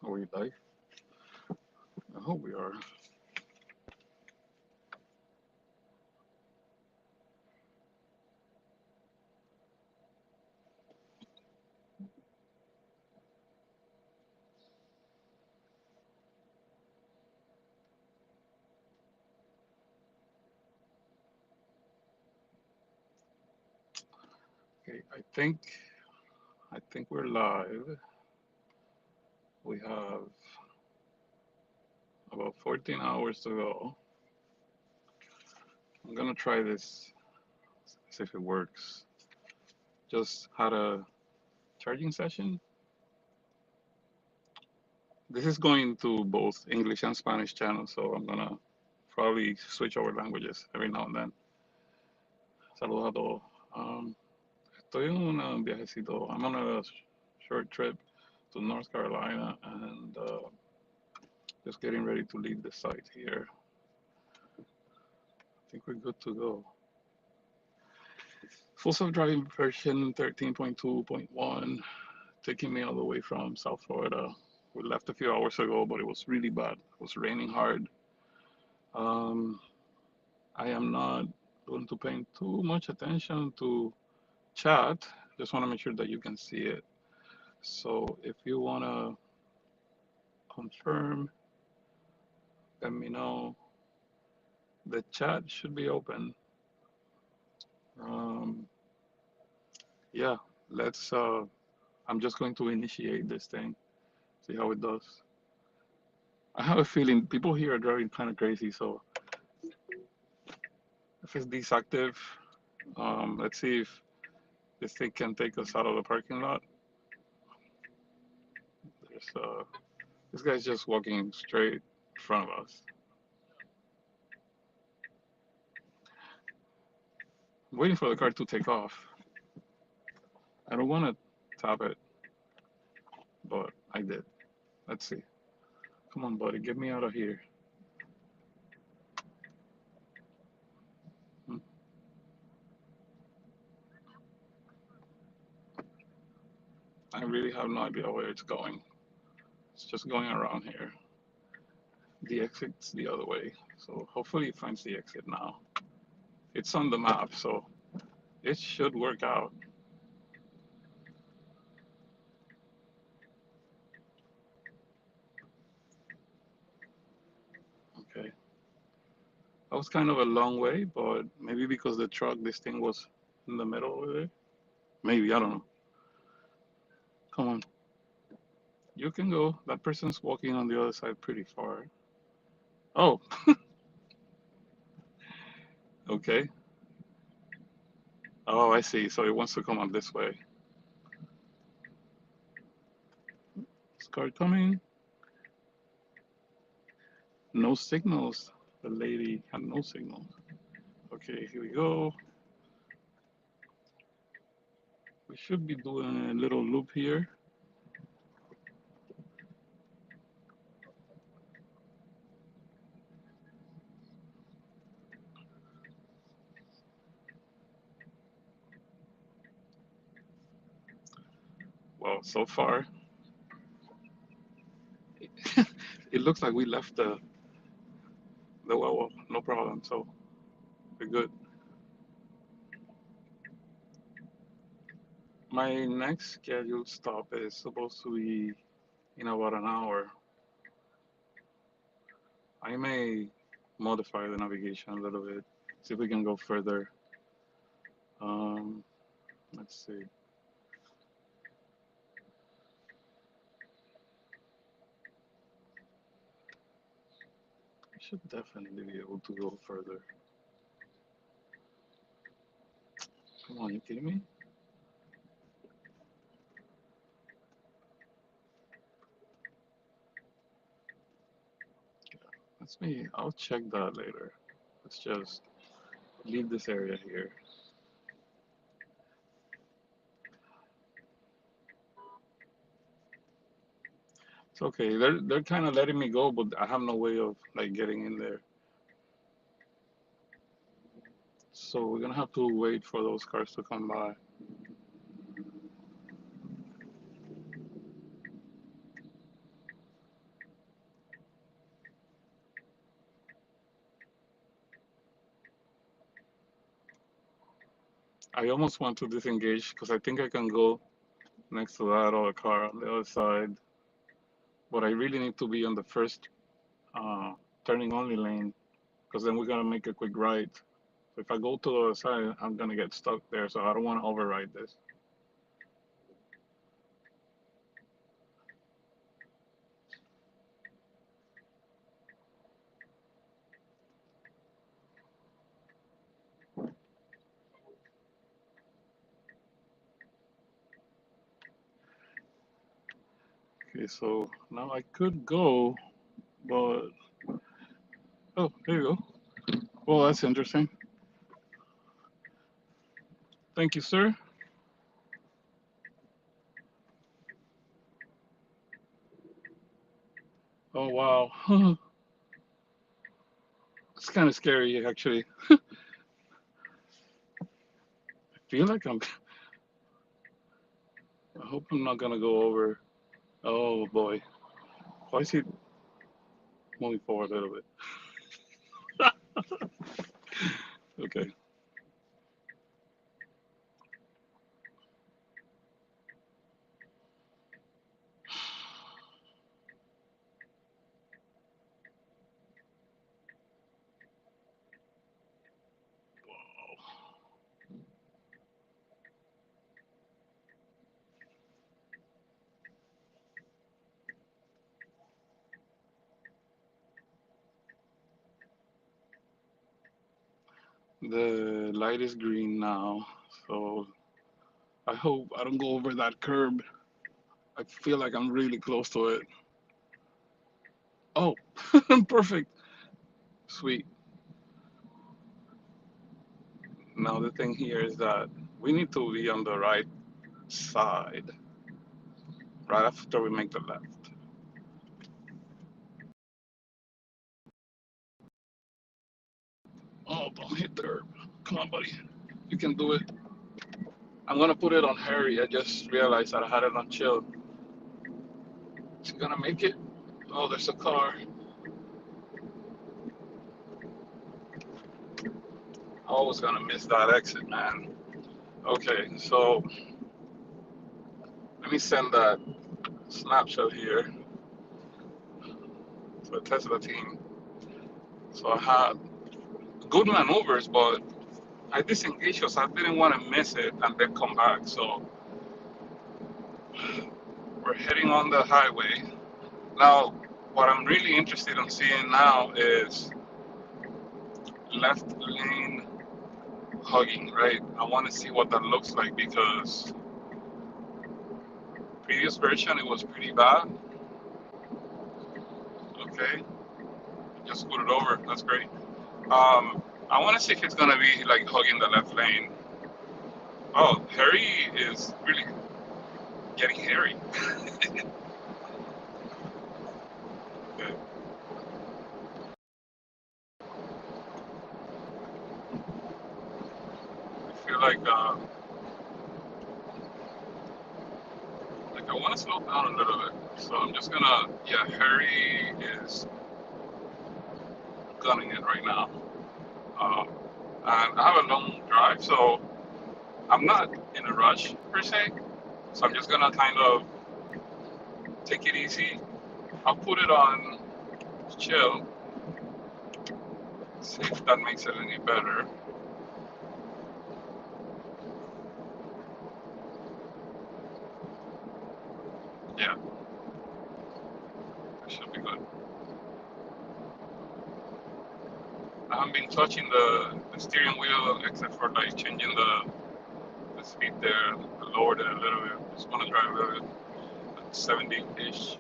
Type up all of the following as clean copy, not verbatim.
Are we live? I hope we are. Okay, I think we're live. We have about 14 hours to go. I'm gonna try this, see if it works. Just had a charging session. This is going to both English and Spanish channels, so I'm gonna probably switch over languages every now and then. Saludos a todos. Um, Estoy en un viajecito. I'm on a short trip to North Carolina and just getting ready to leave the site here. I think we're good to go. Full self-driving version 13.2.1, taking me all the way from South Florida. We left a few hours ago, but it was really bad. It was raining hard. Um, I am not going to pay too much attention to chat. Just want to make sure that you can see it. So if you want to confirm, let me know. The chat should be open. Um, yeah, let's. I'm just going to initiate this thing, see how it does. I have a feeling people here are driving kind of crazy, so FSD is active. Let's see if this thing can take us out of the parking lot. There's this guy's just walking straight in front of us. I'm waiting for the car to take off. I don't want to tap it, but I did. Let's see. Come on, buddy, get me out of here. Hmm. I really have no idea where it's going. It's just going around here. The exit's the other way, so hopefully it finds the exit now. It's on the map, so it should work out. Okay. That was kind of a long way, but maybe because the truck, this thing was in the middle over there. Maybe, I don't know. Come on. You can go. That person's walking on the other side pretty far. Oh, okay. Oh, I see. So it wants to come up this way. Is car coming? No signals. The lady had no signals. Okay, here we go. We should be doing a little loop here. Well, so far, it looks like we left well, no problem. So we're good. My next scheduled stop is supposed to be in about an hour. I may modify the navigation a little bit, see if we can go further. Um, let's see. We should definitely be able to go further. Come on, you kidding me? Let's me. I'll check that later. Let's just leave this area here. It's okay. They're kind of letting me go, but I have no way of like getting in there. So we're gonna have to wait for those cars to come by. I almost want to disengage because I think I can go next to that other car on the other side, but I really need to be on the first uh, turning only lane because then we're gonna make a quick right. So if I go to the other side, I'm gonna get stuck there, so I don't want to override this. Okay, so now I could go, but oh, there you go. Well, that's interesting. Thank you, sir. Oh wow, it's kind of scary actually. I feel like I'm. I hope I'm not gonna go over. Oh boy, why is he moving forward a little bit? Okay. The light is green now, so I hope I don't go over that curb. I feel like I'm really close to it. Oh, perfect. Sweet. Now the thing here is that we need to be on the right side right after we make the left. Oh, don't hit the curb. Come on, buddy. You can do it. I'm gonna put it on Harry. I just realized that I had it on chill. Is he gonna make it? Oh, there's a car. I was gonna miss that exit, man. Okay, so let me send that snapshot here to the Tesla team. So I had good maneuvers, but I disengaged because I didn't want to miss it and then come back. So we're heading on the highway. Now, what I'm really interested in seeing now is left lane hugging, right? I want to see what that looks like because previous version it was pretty bad. Okay, just put it over. That's great. I want to see if it's gonna be like hugging the left lane. Oh, Harry is really getting hairy. Okay. I feel like I want to slow down a little bit. So I'm just gonna, yeah, Harry is gunning it right now. Um, and I have a long drive, so I'm not in a rush per se. So I'm just gonna kind of take it easy. I'll put it on chill, see if that makes it any better. Yeah, that should be good. I haven't been touching the steering wheel except for like changing the speed there. I lowered it a little bit. Just want to drive a little bit, 70-ish.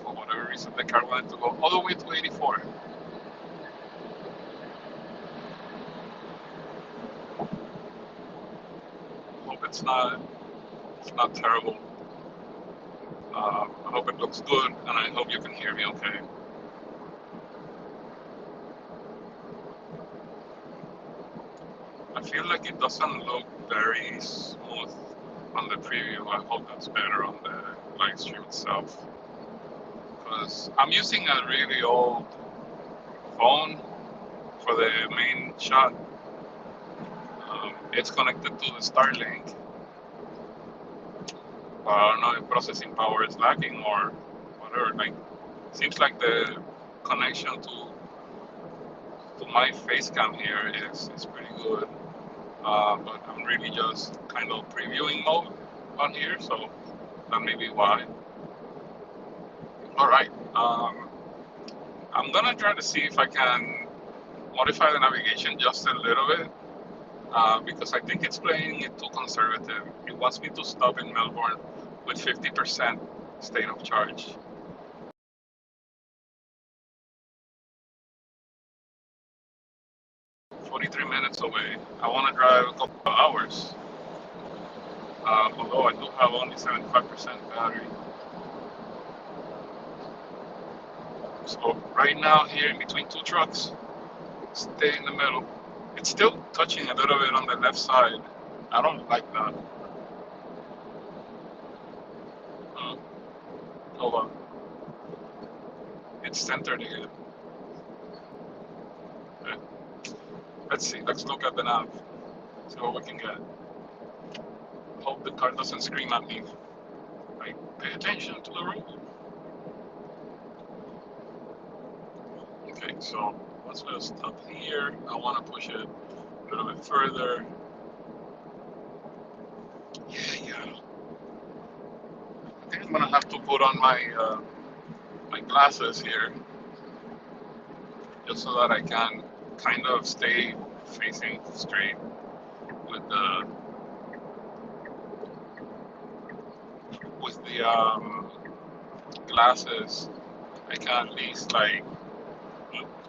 For whatever reason, the car wanted to go all the way to 84. Hope it's not terrible. I hope it looks good, and I hope you can hear me okay. I feel like it doesn't look very smooth on the preview. I hope that's better on the live stream itself. Because I'm using a really old phone for the main shot. It's connected to the Starlink. I don't know if processing power is lacking or whatever. Like, seems like the connection to my face cam here is pretty good. But I'm really just kind of previewing mode on here, so that may be why. All right. I'm gonna try to see if I can modify the navigation just a little bit, because I think it's playing it too conservative. It wants me to stop in Melbourne with 50% state of charge. 43 minutes away. I want to drive a couple of hours, although I do have only 75% battery. So right now here in between two trucks, stay in the middle. It's still touching a little bit on the left side. I don't like that. Hold on. It's centered again. Okay. Let's see. Let's look at the nav. See what we can get. Hope the car doesn't scream at me. Like, pay attention to the road. Okay, so once we stop here, I want to push it a little bit further. Yeah. I think I'm gonna have to put on my my glasses here, just so that I can kind of stay facing straight with the glasses. I can at least like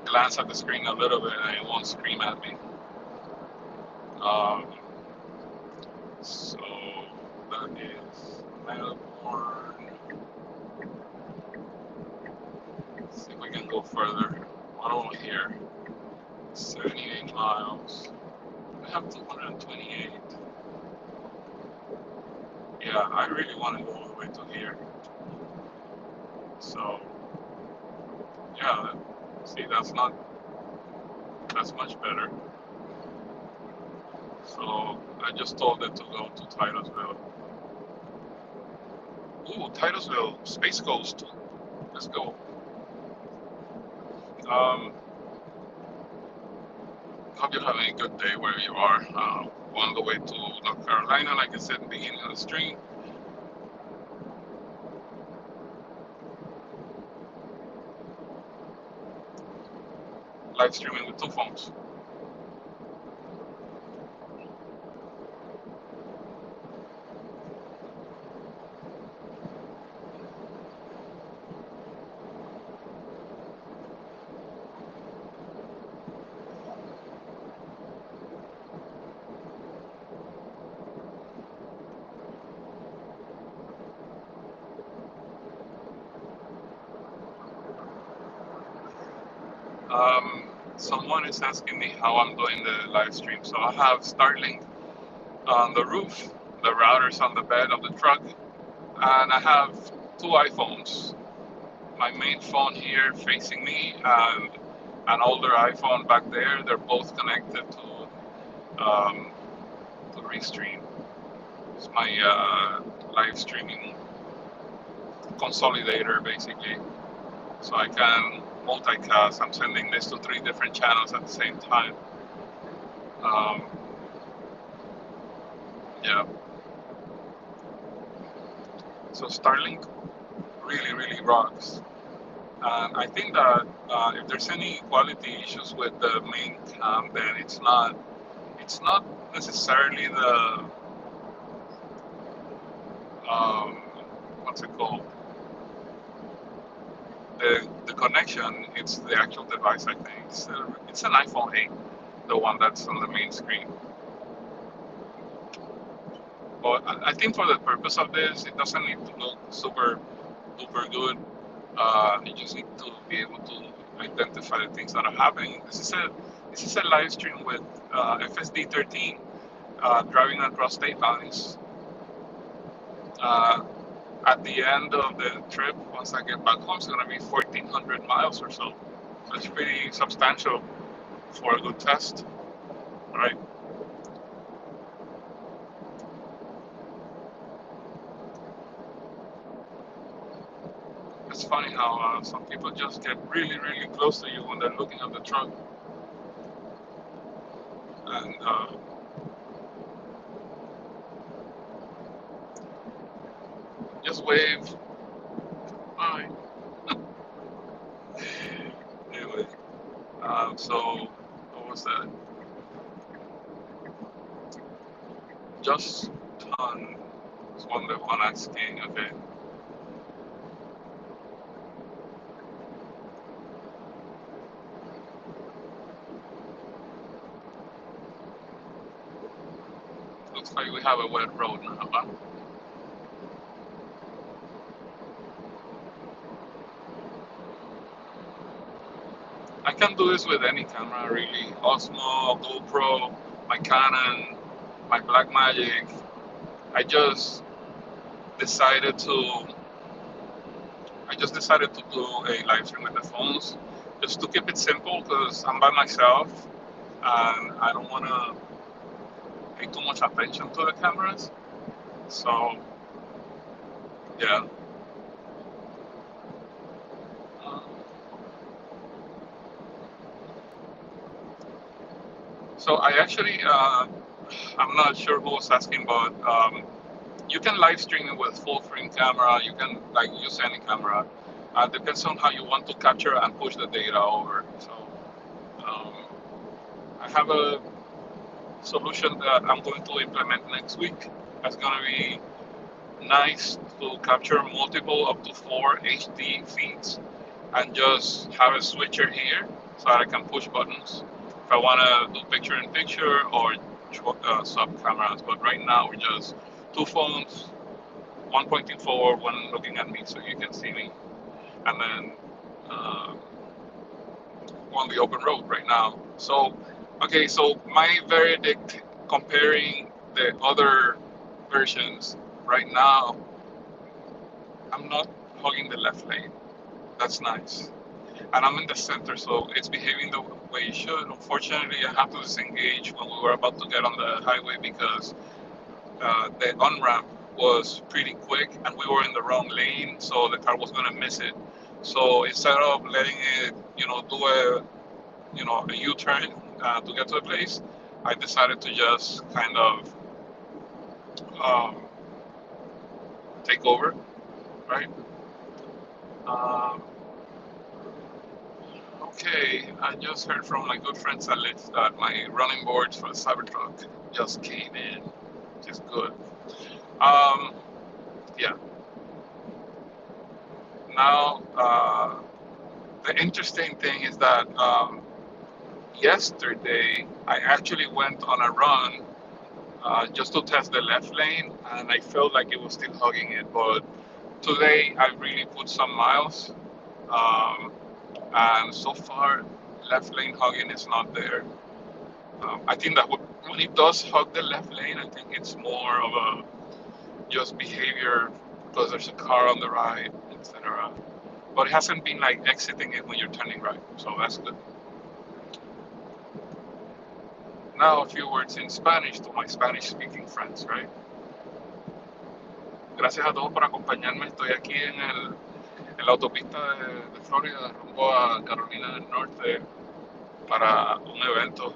glance at the screen a little bit and it won't scream at me. So that is Melbourne. Let's see if we can go further. What over here? 78 miles. We have 228. Yeah, I really want to go all the way to here. So, yeah, see, that's much better. So, I just told it to go to Titusville. Ooh, Titusville, Space Coast. Let's go. Hope you're having a good day wherever you are. On the way to North Carolina, like I said in the beginning of the stream. Live streaming with two phones. Someone is asking me how I'm doing the live stream. So I have Starlink on the roof, the router's on the bed of the truck, and I have two iPhones. My main phone here facing me and an older iPhone back there. They're both connected to Restream. It's my live streaming consolidator basically. So I can multicast. I'm sending this to 3 different channels at the same time. Yeah. So Starlink really rocks. And I think that if there's any quality issues with the main cam, then it's not necessarily the what's it called? The connection. It's the actual device. I think it's an iPhone 8, the one that's on the main screen. But I think for the purpose of this, it doesn't need to look super duper good. You just need to be able to identify the things that are happening. This is a live stream with FSD 13 driving across state lines. At the end of the trip, once I get back home, it's going to be 1,400 miles or so. So it's pretty substantial for a good test, right? funny how some people just get really, really close to you when they're looking at the truck, and just wave. Hi. Anyway, so what was that? Just ton is one asking. Okay. Looks like we have a wet road now, huh? I can do this with any camera really. Osmo, GoPro, my Canon, my Blackmagic. I just decided to do a live stream with the phones, just to keep it simple because I'm by myself and I don't want to pay too much attention to the cameras. So yeah. So I actually, I'm not sure who was asking, but you can live stream it with full frame camera. You can like use any camera. Depends on how you want to capture and push the data over. So um, I have a solution that I'm going to implement next week. That's going to be nice to capture multiple up to 4 HD feeds and just have a switcher here so that I can push buttons if I want to do picture in picture or sub cameras. But right now we're just two phones, one pointing forward, one looking at me so you can see me, and then on the open road right now. So, okay, so my verdict comparing the other versions right now, I'm not hogging the left lane. That's nice. And I'm in the center, so it's behaving the way it should. Unfortunately, I had to disengage when we were about to get on the highway because the on-ramp was pretty quick and we were in the wrong lane, so the car was going to miss it. So instead of letting it, do a U-turn to get to a place, I decided to just kind of um, take over, right? Um, okay, I just heard from my good friend Salif that my running boards for the Cybertruck just came in, which is good. Yeah. Now, the interesting thing is that yesterday I actually went on a run just to test the left lane, and I felt like it was still hugging it. But today I really put some miles, and so far left lane hugging is not there. I think that when it does hug the left lane, I think it's more of a just behavior because there's a car on the right, etc. But it hasn't been like exiting it when you're turning right, so that's good. Now a few words in Spanish to my Spanish-speaking friends, right? Gracias a todos por acompañarme. Estoy aquí en la autopista de Florida rumbo a Carolina del Norte para un evento.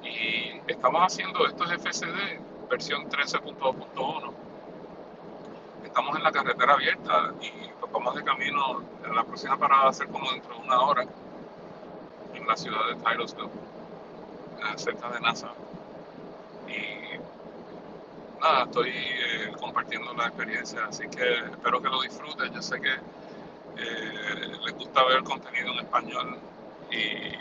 Y estamos haciendo, esto es FSD, versión 13.2.1. Estamos en la carretera abierta y pues vamos de camino. En la próxima parada va a ser como dentro de una hora en la ciudad de Titusville, cerca de NASA. Y nada, estoy compartiendo la experiencia, así que espero que lo disfruten. Yo sé que les gusta ver contenido en español y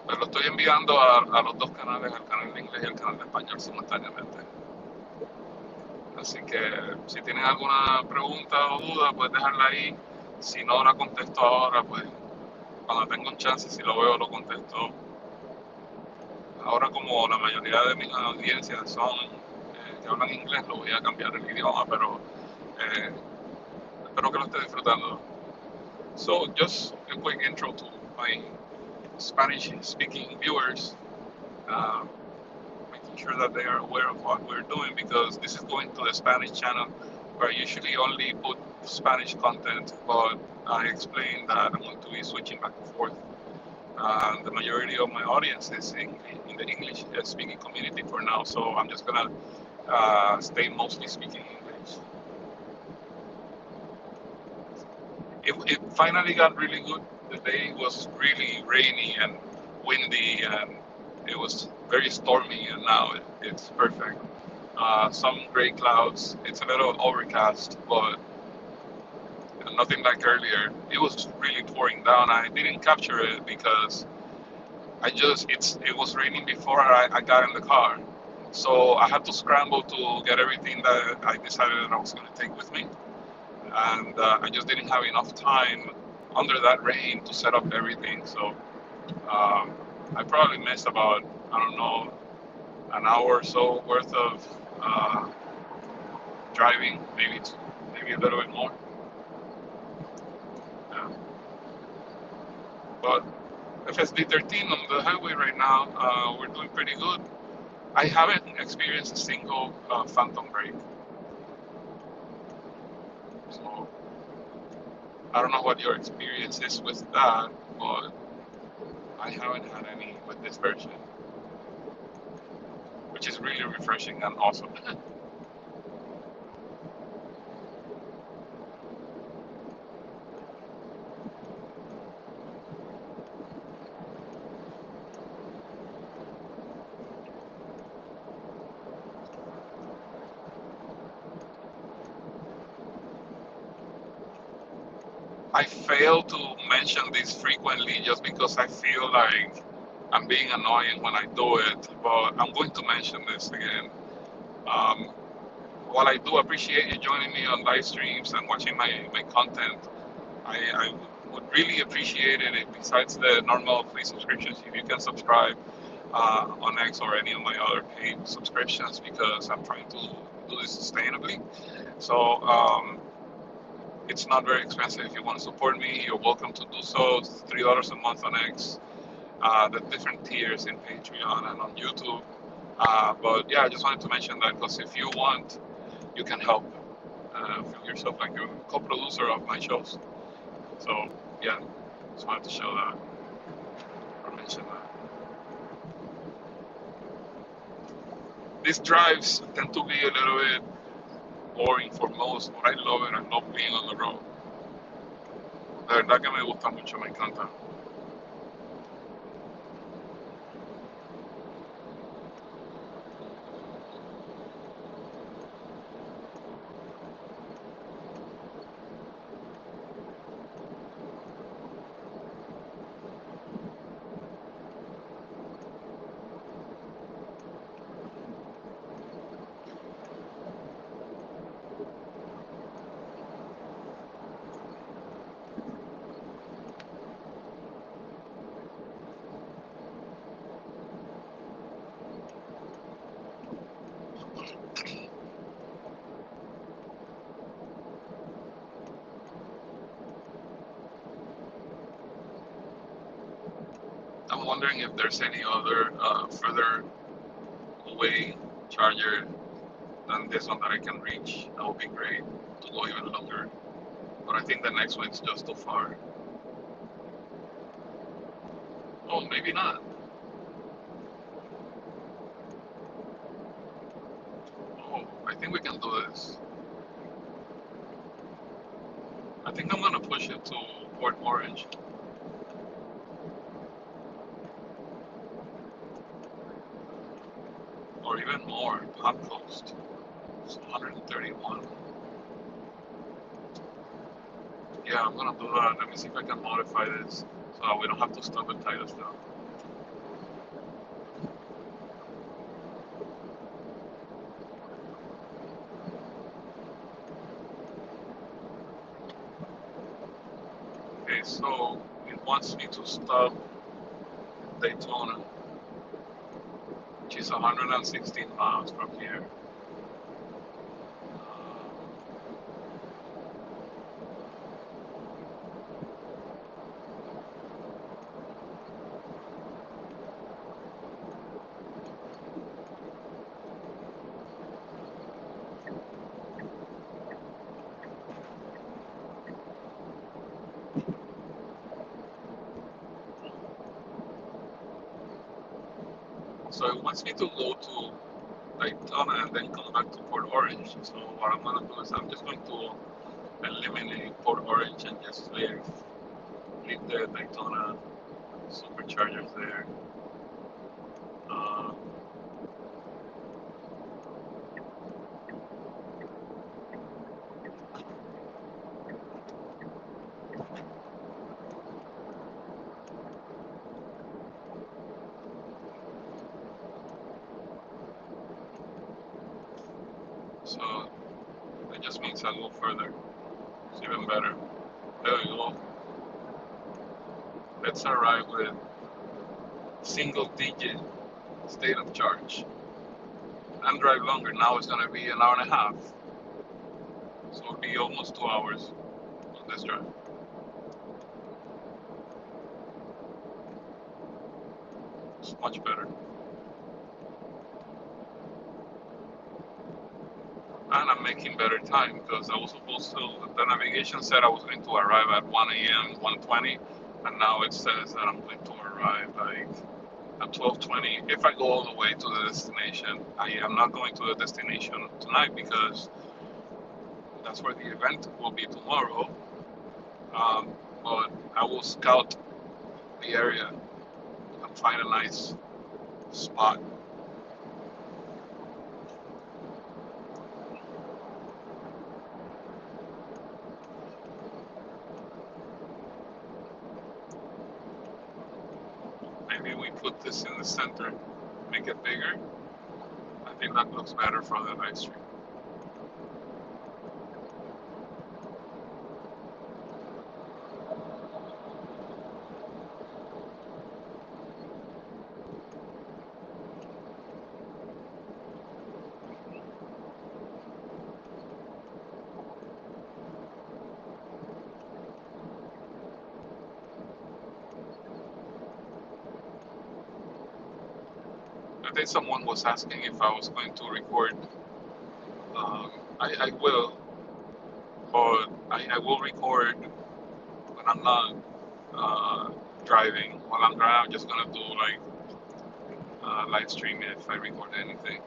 pues lo estoy enviando a los dos canales, al canal de inglés y al canal de español simultáneamente. Así que si tienen alguna pregunta o duda, puedes dejarla ahí. Si no la contesto ahora, pues cuando tenga un chance, si lo veo, lo contesto. Ahora como la mayoría de mis audiencias son que hablan inglés, lo voy a cambiar el idioma, pero espero que lo esté disfrutando. So just a quick intro to my Spanish-speaking viewers, making sure that they are aware of what we're doing because this is going to the Spanish channel where I usually only put Spanish content, but I explained that I'm going to be switching back and forth. The majority of my audience is in the English speaking community for now, so I'm just gonna stay mostly speaking English. It finally got really good. The day was really rainy and windy, and it was very stormy, and now it's perfect. Some gray clouds. It's a little overcast, but nothing like earlier. It was really pouring down. I didn't capture it because it was raining before I got in the car. So I had to scramble to get everything that I decided that I was going to take with me. And I just didn't have enough time under that rain to set up everything. So I probably missed about, I don't know, an hour or so worth of driving, maybe a little bit more. Yeah. But FSD 13 on the highway right now, we're doing pretty good. I haven't experienced a single phantom brake. So I don't know what your experience is with that, but I haven't had any with this version, which is really refreshing and awesome. I fail to mention this frequently just because I feel like I'm being annoying when I do it, but I'm going to mention this again. While I do appreciate you joining me on live streams and watching my content, I would really appreciate it if, besides the normal free subscriptions, if you can subscribe on X or any of my other paid subscriptions, because I'm trying to do this sustainably. So it's not very expensive. If you want to support me, you're welcome to do so. It's $3 a month on X. The different tiers in Patreon and on YouTube. But yeah, I just wanted to mention that because if you want, you can help. Feel yourself like you're a co-producer of my shows. So yeah, just wanted to show that or mention that. These drives tend to be a little bit boring for most, but I love it. I love being on the road. La verdad que me gusta mucho, me encanta. I'm wondering if there's any other further away charger than this one that I can reach. That would be great to go even longer. But I think the next one is just too far. Oh, maybe not. Oh, I think we can do this. I think I'm gonna push it to Port Orange. Or even more, Palm Coast. It's 131. Yeah, I'm gonna do that. Let me see if I can modify this so that we don't have to stop at Titusville. Okay, so it wants me to stop Daytona, which is 116 miles from here. So it wants me to go to Daytona and then come back to Port Orange. So what I'm gonna do is I'm just going to eliminate Port Orange and just leave the Daytona superchargers there. Uh, so that just means I'll go further. It's even better. There we go. Let's arrive with single digit state of charge and drive longer. Now it's gonna be an hour and a half. So it'll be almost 2 hours on this drive. It's much better. And I'm making better time because I was supposed to, the navigation said I was going to arrive at 1 a.m., 1:20, and now it says that I'm going to arrive like at 12:20 if I go all the way to the destination. I am not going to the destination tonight because that's where the event will be tomorrow. But I will scout the area and find a nice spot. Maybe we put this in the center, make it bigger. I think that looks better for the live stream. I think someone was asking if I was going to record. I will, but I will record when I'm not driving. While I'm driving, I'm just gonna do like live stream if I record anything.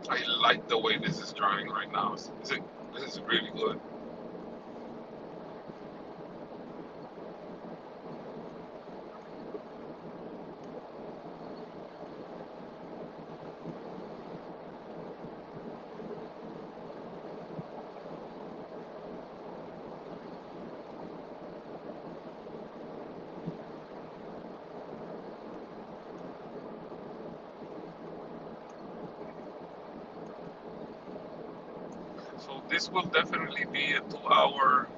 I like the way this is driving right now. This is really good. So this will definitely be a 2 hour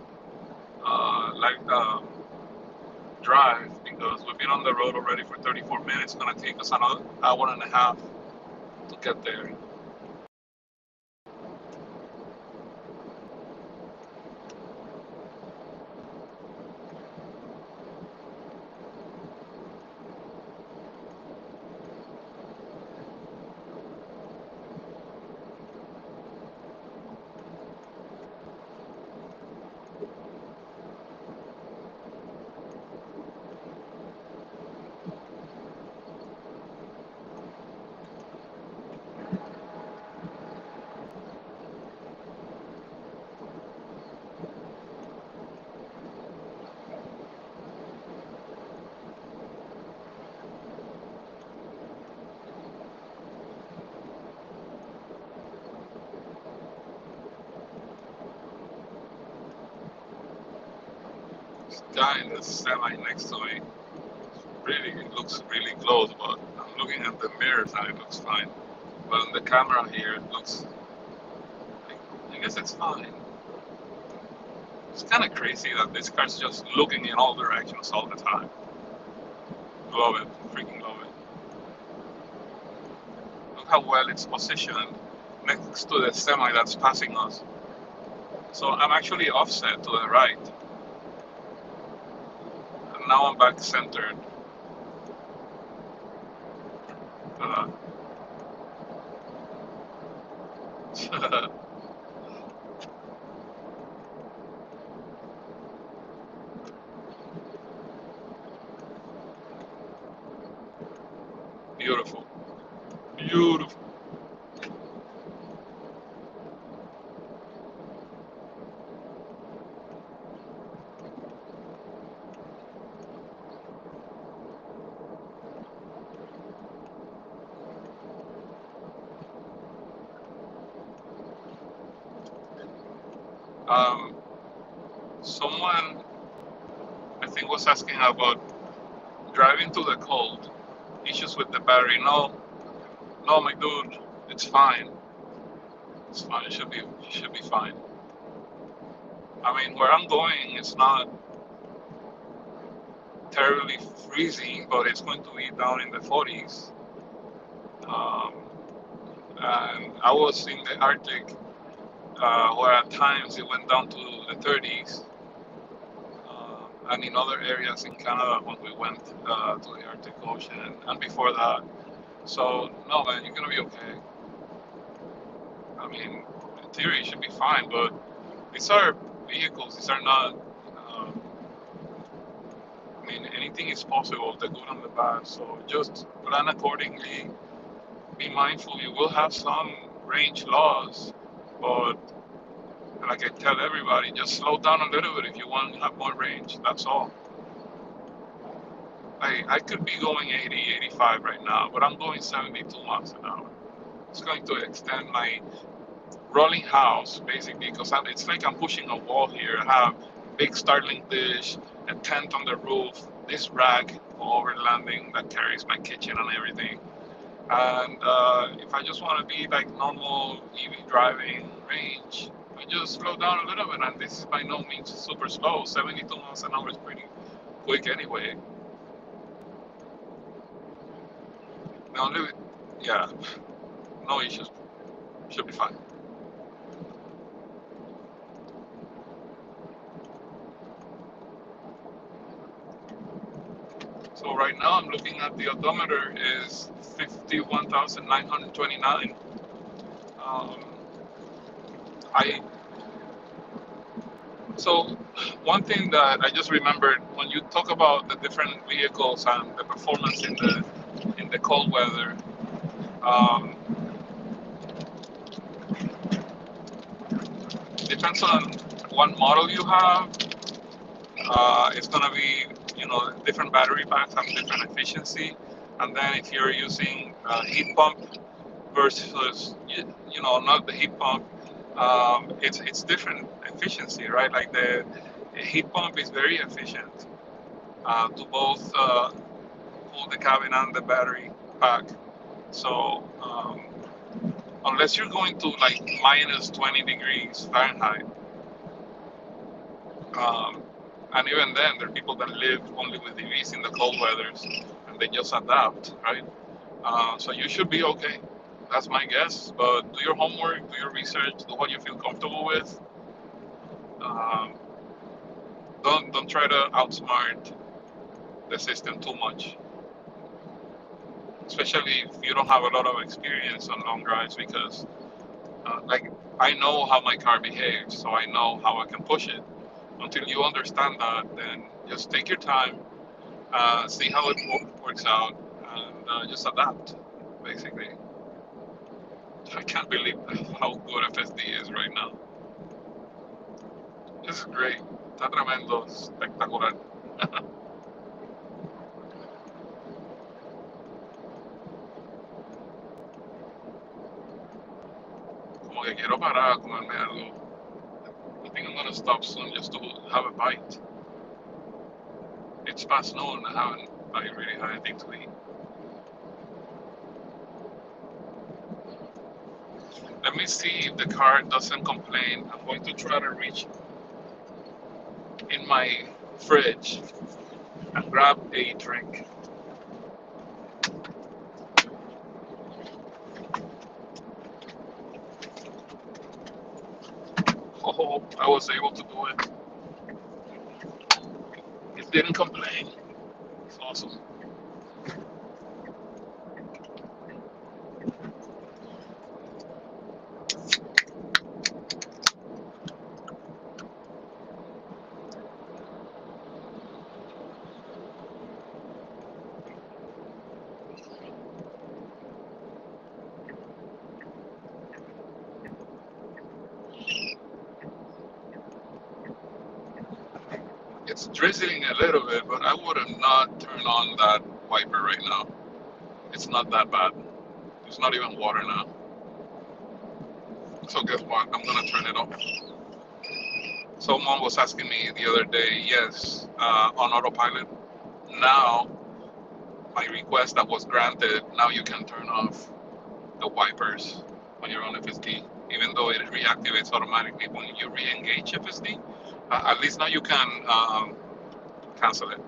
drive because we've been on the road already for 34 minutes. It's gonna take us another hour and a half to get there. guy in the semi next to me, really, it looks really close, but I'm looking at the mirrors and it looks fine. But on the camera here, it looks, I guess it's fine. It's kind of crazy that this car's just looking in all directions all the time. Love it, freaking love it. Look how well it's positioned next to the semi that's passing us. So I'm actually offset to the right. And now I'm back centered. Uh, beautiful, beautiful. Um, Someone, I think, was asking about driving to the cold, issues with the battery. No, no, my dude, it's fine. It's fine. It should be fine. I mean, where I'm going, it's not terribly freezing, but it's going to be down in the 40s. Um, and I was in the Arctic, where at times it went down to the 30s, and in other areas in Canada when we went to the Arctic Ocean, and before that. So no, man, you're gonna be okay. I mean, in theory, it should be fine, but these are vehicles. These are not. Um, I mean, anything is possible, the good and the bad. So just plan accordingly. Be mindful. You will have some range loss, but like I tell everybody, just slow down a little bit if you want to have more range. That's all. I could be going 80, 85 right now, but I'm going 72 miles an hour. It's going to extend my rolling house basically because it's like I'm pushing a wall here. I have big Starlink dish, a tent on the roof, this rack for overlanding that carries my kitchen and everything. And if I just want to be like normal EV driving range, I just slow down a little bit. And this is by no means super slow. 72 miles an hour is pretty quick anyway. The only, yeah, no issues. Should be fine. So right now I'm looking at the odometer is 51,929. Um, I so one thing that I just remembered when you talk about the different vehicles and the performance in the cold weather, um, depends on what model you have. It's gonna be, different battery packs have different efficiency, and then if you're using a heat pump versus not the heat pump, it's different efficiency, right? Like the heat pump is very efficient to both cool the cabin and the battery pack. So unless you're going to like minus 20 degrees Fahrenheit, um, and even then, there are people that live only with EVs in the cold weathers, and they just adapt, right? So you should be okay. That's my guess. But do your homework, do your research, do what you feel comfortable with. Um, don't try to outsmart the system too much, especially if you don't have a lot of experience on long drives. Because like I know how my car behaves, so I know how I can push it. Until you understand that, then just take your time, see how it works out, and just adapt, basically. I can't believe how good FSD is right now. It's great. Está tremendo, espectacular. Como que quiero parar a comerme algo. I think I'm gonna stop soon just to have a bite. It's past noon. I haven't really had anything to eat. Let me see if the car doesn't complain. I'm going to try to reach in my fridge and grab a drink. Oh, I was able to do it. It didn't complain. It's awesome. It's drizzling a little bit, but I would have not turned on that wiper right now. It's not that bad. It's not even water now. So guess what? I'm gonna turn it off. Someone was asking me the other day, yes, on autopilot. Now, my request that was granted, now you can turn off the wipers when you're on FSD, even though it reactivates automatically when you re-engage FSD. At least now you can cancel it.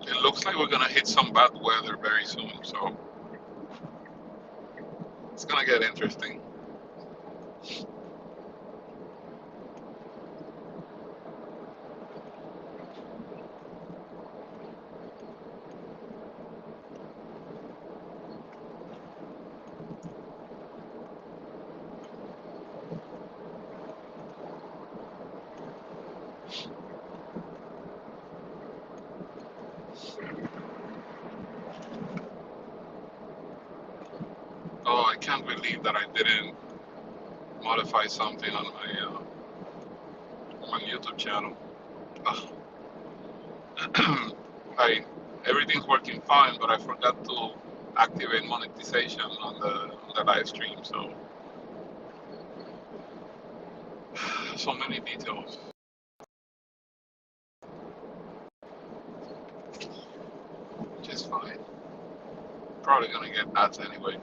It looks like we're gonna hit some bad weather very soon, so it's gonna get interesting. Oh, I can't believe that I didn't modify something on my YouTube channel. Ugh. Everything's working fine, but I forgot to activate monetization on the live stream. So many details. Which is fine. Probably gonna get ads anyway.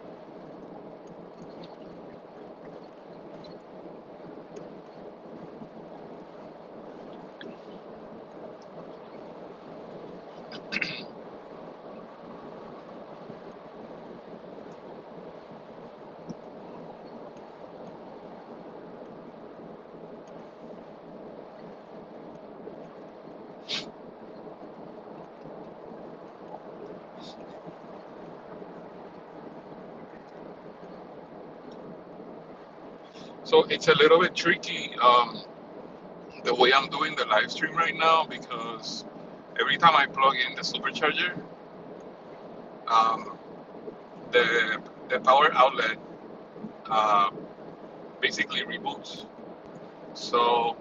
So it's a little bit tricky the way I'm doing the live stream right now, because every time I plug in the supercharger, um, the power outlet basically reboots. So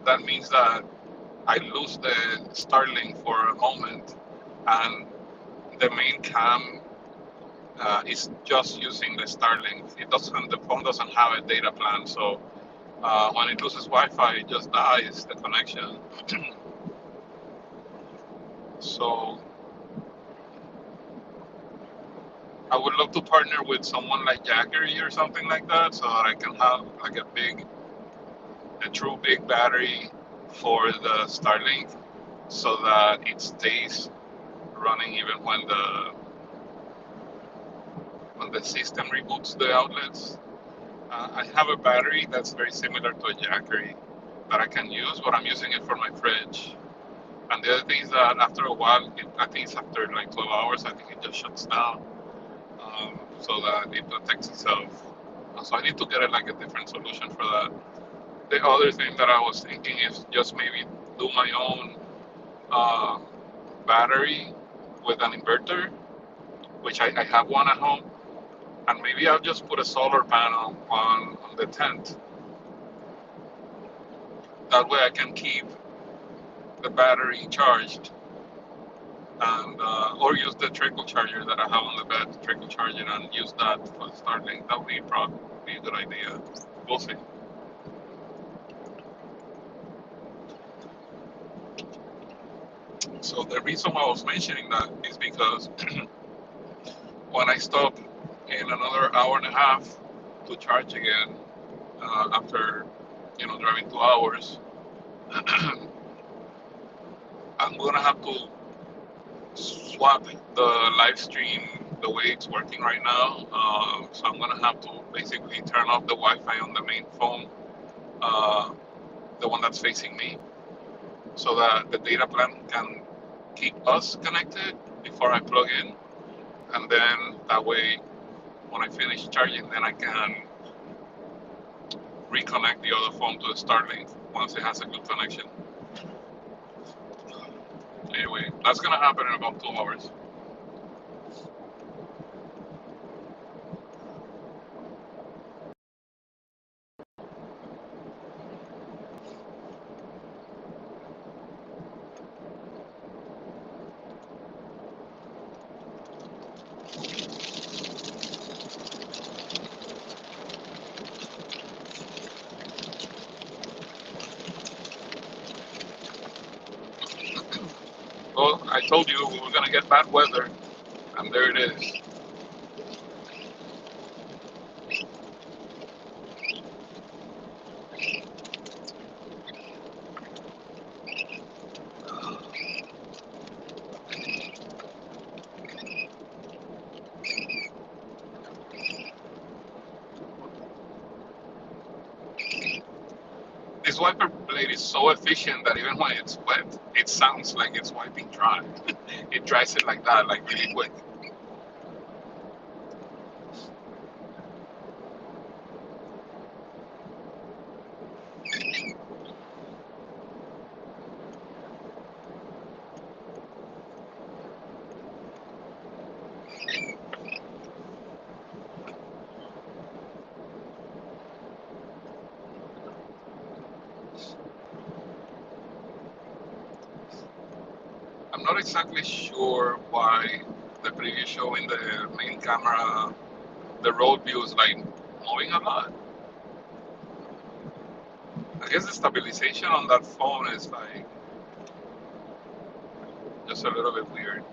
that means that I lose the Starlink for a moment, and the main cam is just using the Starlink. The phone doesn't have a data plan, so when it loses Wi-Fi, it just dies the connection. So I would love to partner with someone like Jackery or something like that, so that I can have like a true big battery for the Starlink, so that it stays running even when the system reboots the outlets. I have a battery that's very similar to a Jackery that I can use, but I'm using it for my fridge. And the other thing is that after a while, I think it's after like 12 hours, I think it just shuts down, so that it protects itself. So I need to get like a different solution for that. The other thing that I was thinking is just maybe do my own uh, battery with an inverter, which I have one at home. And maybe I'll just put a solar panel on the tent. That way I can keep the battery charged, and or use the trickle charger that I have on the bed to trickle charge it and use that for Starlink. That would be probably a good idea. We'll see. So the reason why I was mentioning that is because when I stop in another hour and a half to charge again, after driving 2 hours, I'm gonna have to swap the live stream the way it's working right now. So I'm gonna have to basically turn off the Wi-Fi on the main phone, the one that's facing me, so that the data plan can keep us connected before I plug in, and then that way, when I finish charging, then I can reconnect the other phone to the Starlink once it has a good connection. Anyway, that's gonna happen in about 2 hours. Well, I told you we were gonna get bad weather, and there it is. This wiper blade is so efficient that even when it's wet, it sounds like it's wiping dry. It dries it like that, like really quick. I'm not exactly sure why the previous show in the main camera, the road view is like moving a lot. I guess the stabilization on that phone is like just a little bit weird.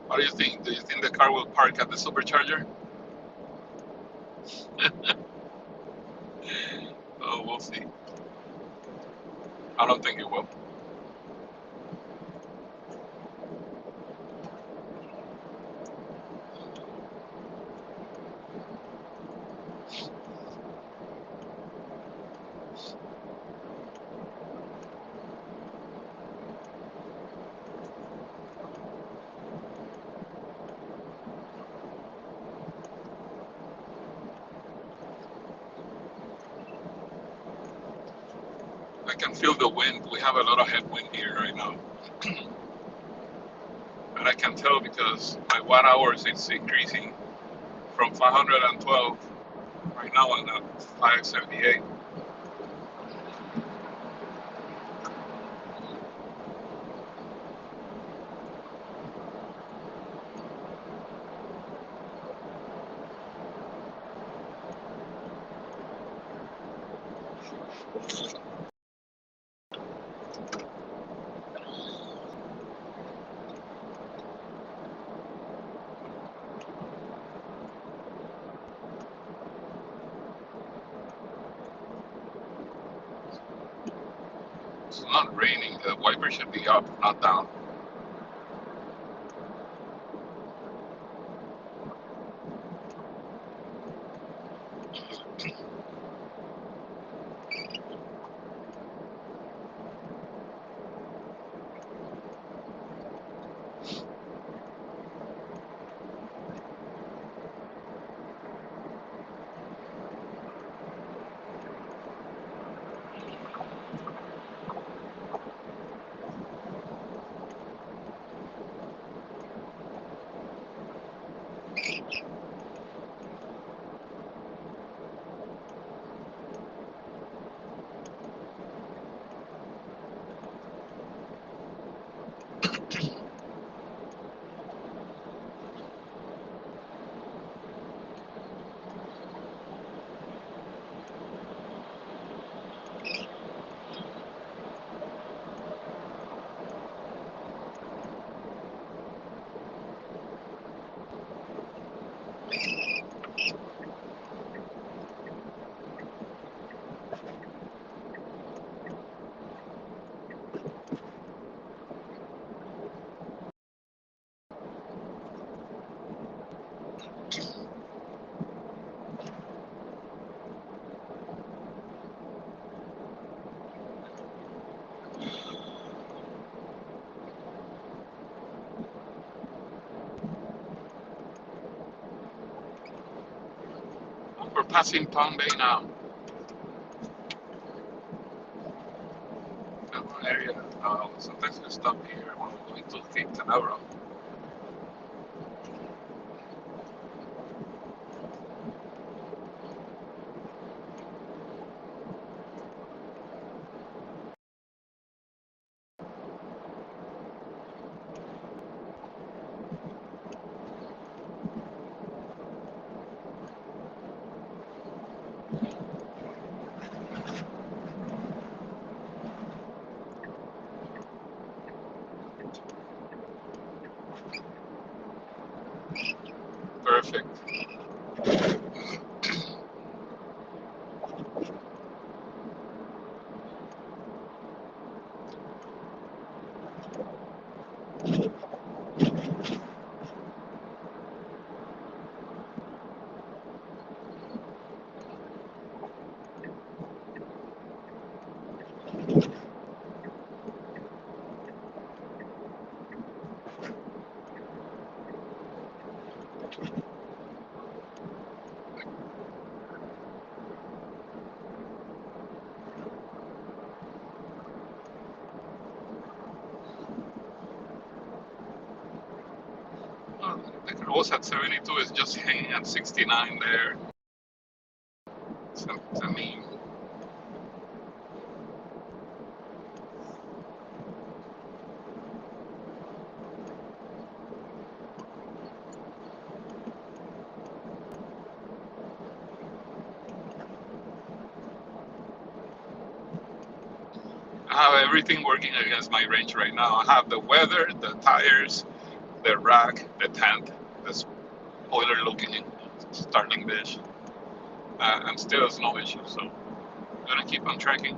What do you think? Do you think the car will park at the supercharger? Oh, we'll see. I don't think it will. I can feel the wind. We have a lot of headwind here right now. And I can tell because my watt hours is increasing from 512. Right now I'm at 578. It's not raining. The wiper should be up, not down. We're passing Palm Bay now. That one area. Sometimes we stop here when we're going to Cape Canaveral. Perfect. The close at 72 is just hanging at 69 there. So, I mean, I have everything working against my range right now. I have the weather, the tires, the rack, the tent, the spoiler looking starting dish, and still there's no issue. So I'm gonna keep on tracking.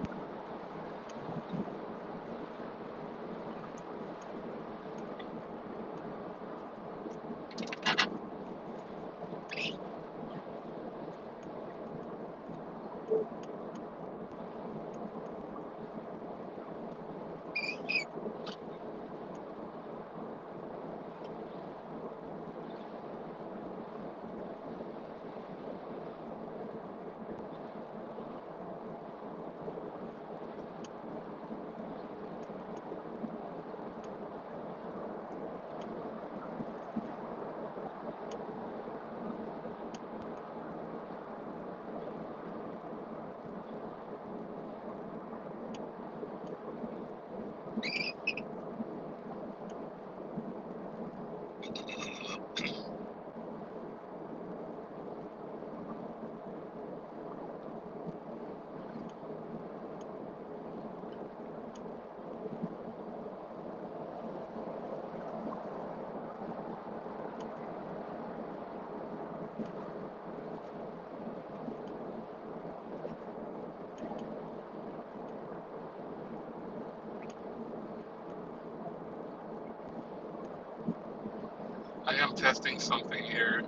I am testing something here.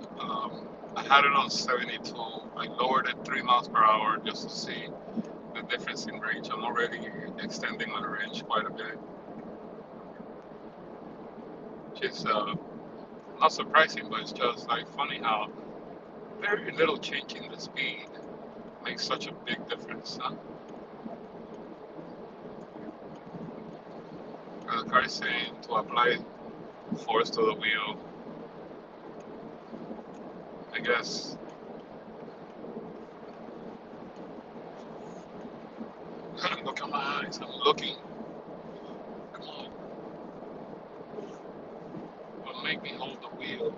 I had it on 72. I lowered it 3 miles per hour just to see the difference in range. I'm already extending my range quite a bit, which is not surprising, but it's just like funny how very little change in the speed makes such a big difference. Huh? The car is saying to apply force to the wheel. I guess look at my eyes. I'm looking. Come on. Don't make me hold the wheel.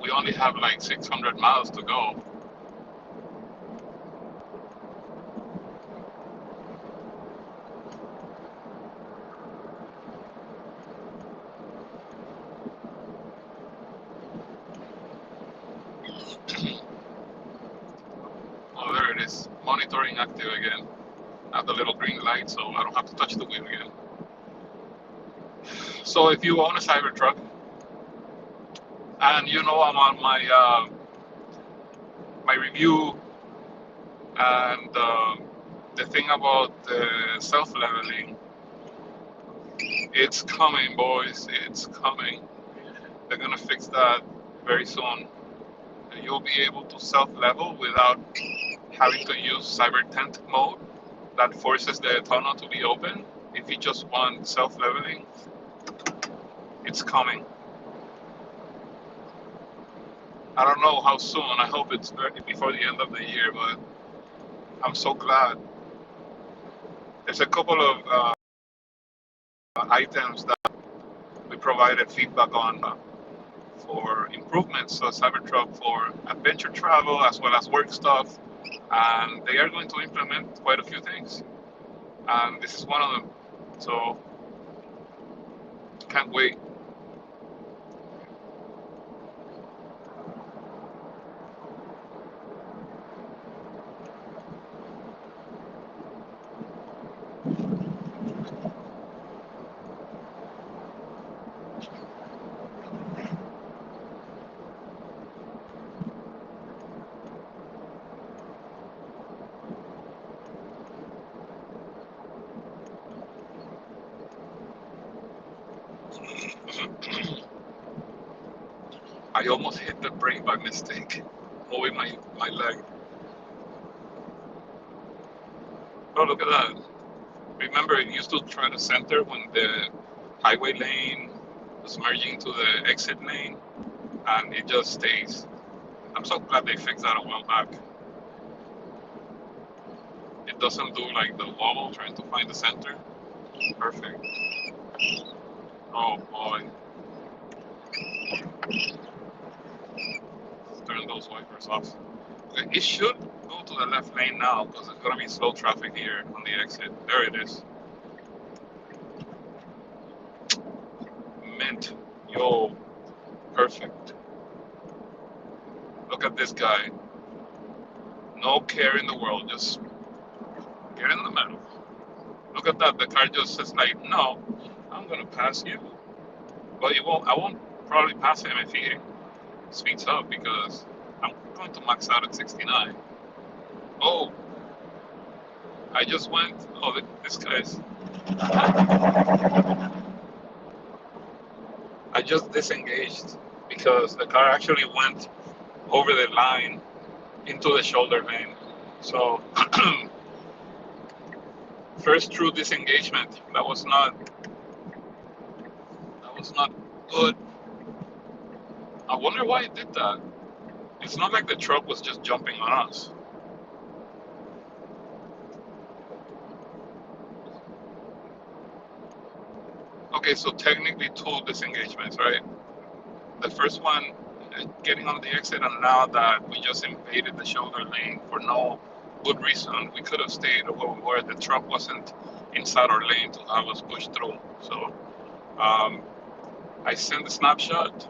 We only have like 600 miles to go. Oh, there it is. Monitoring active again. I have the little green light, so I don't have to touch the wheel again. So if you own a Cybertruck, and you know I'm on my review, and the thing about the self-leveling, it's coming, boys. It's coming. They're gonna fix that very soon. You'll be able to self-level without having to use Cybertruck mode that forces the tunnel to be open. If you just want self-leveling, it's coming. I don't know how soon. I hope it's before the end of the year, but I'm so glad. There's a couple of items that we provided feedback on for improvements to Cybertruck for adventure travel as well as work stuff, and they are going to implement quite a few things, and this is one of them. So can't wait. I almost hit the brake by mistake, moving my leg. Oh, look at that. Remember, it used to try to center when the highway lane was merging to the exit lane, and it just stays. I'm so glad they fixed that a while back. It doesn't do like the wobble trying to find the center. Perfect. Oh boy. Let's turn those wipers off. It should go to the left lane now because there's going to be slow traffic here on the exit. There it is. Mint. Yo. Perfect. Look at this guy. No care in the world. Just get in the middle. Look at that. The car just says like, no, I'm going to pass you. But it won't. I won't probably pass him if he speeds up because I'm going to max out at 69. Oh, I just went. Oh, this guy's. I just disengaged because the car actually went over the line into the shoulder lane. So first true disengagement. That was not good. I wonder why it did that. It's not like the truck was just jumping on us. Okay, so technically two disengagements, right? The first one getting on the exit, and now that we just invaded the shoulder lane for no good reason. We could have stayed where we were. The truck wasn't inside our lane to have us push through. So I sent the snapshot.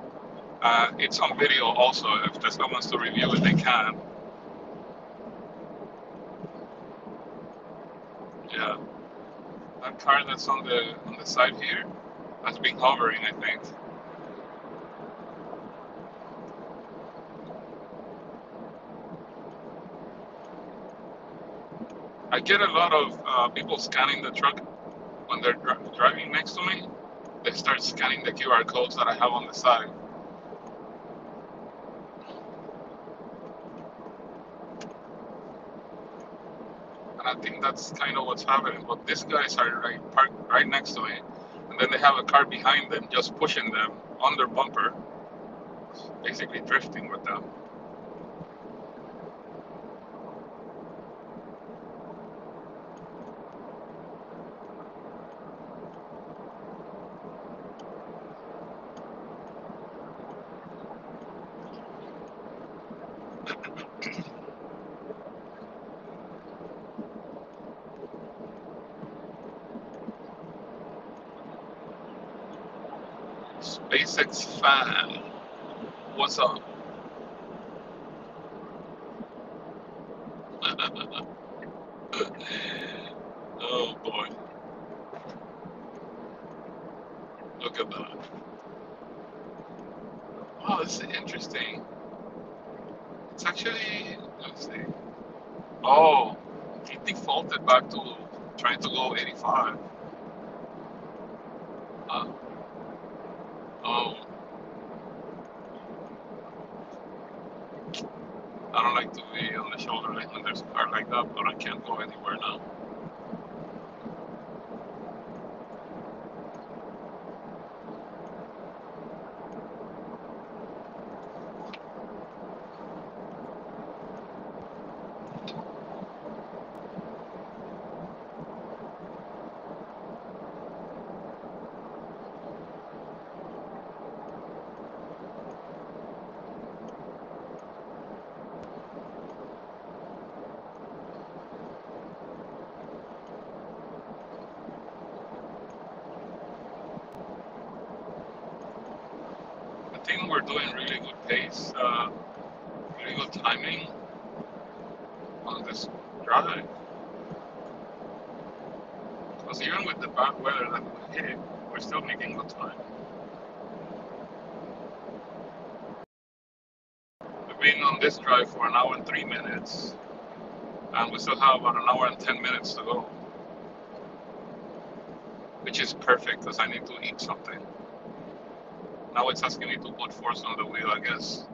It's on video also. If Tesla wants to review it, they can. Yeah, that car that's on the side here has been hovering, I think. I get a lot of people scanning the truck when they're driving next to me. They start scanning the QR codes that I have on the side. And I think that's kind of what's happening. But these guys are parked right next to me. And then they have a car behind them just pushing them on their bumper, basically drifting with them. SpaceX fan, what's up? Oh boy, look at that. Wow, this is interesting. It's actually, let's see. Oh, he defaulted back to trying to go 85. Oh, I don't like to be on the shoulder lane when there's a car like that, but I can't go anywhere now. I think we're doing really good pace, really good timing on this drive. Because even with the bad weather that we hit, we're still making good time. We've been on this drive for 1 hour and 3 minutes, and we still have about 1 hour and 10 minutes to go, which is perfect because I need to eat something. Now it's asking me to put force on the wheel, I guess.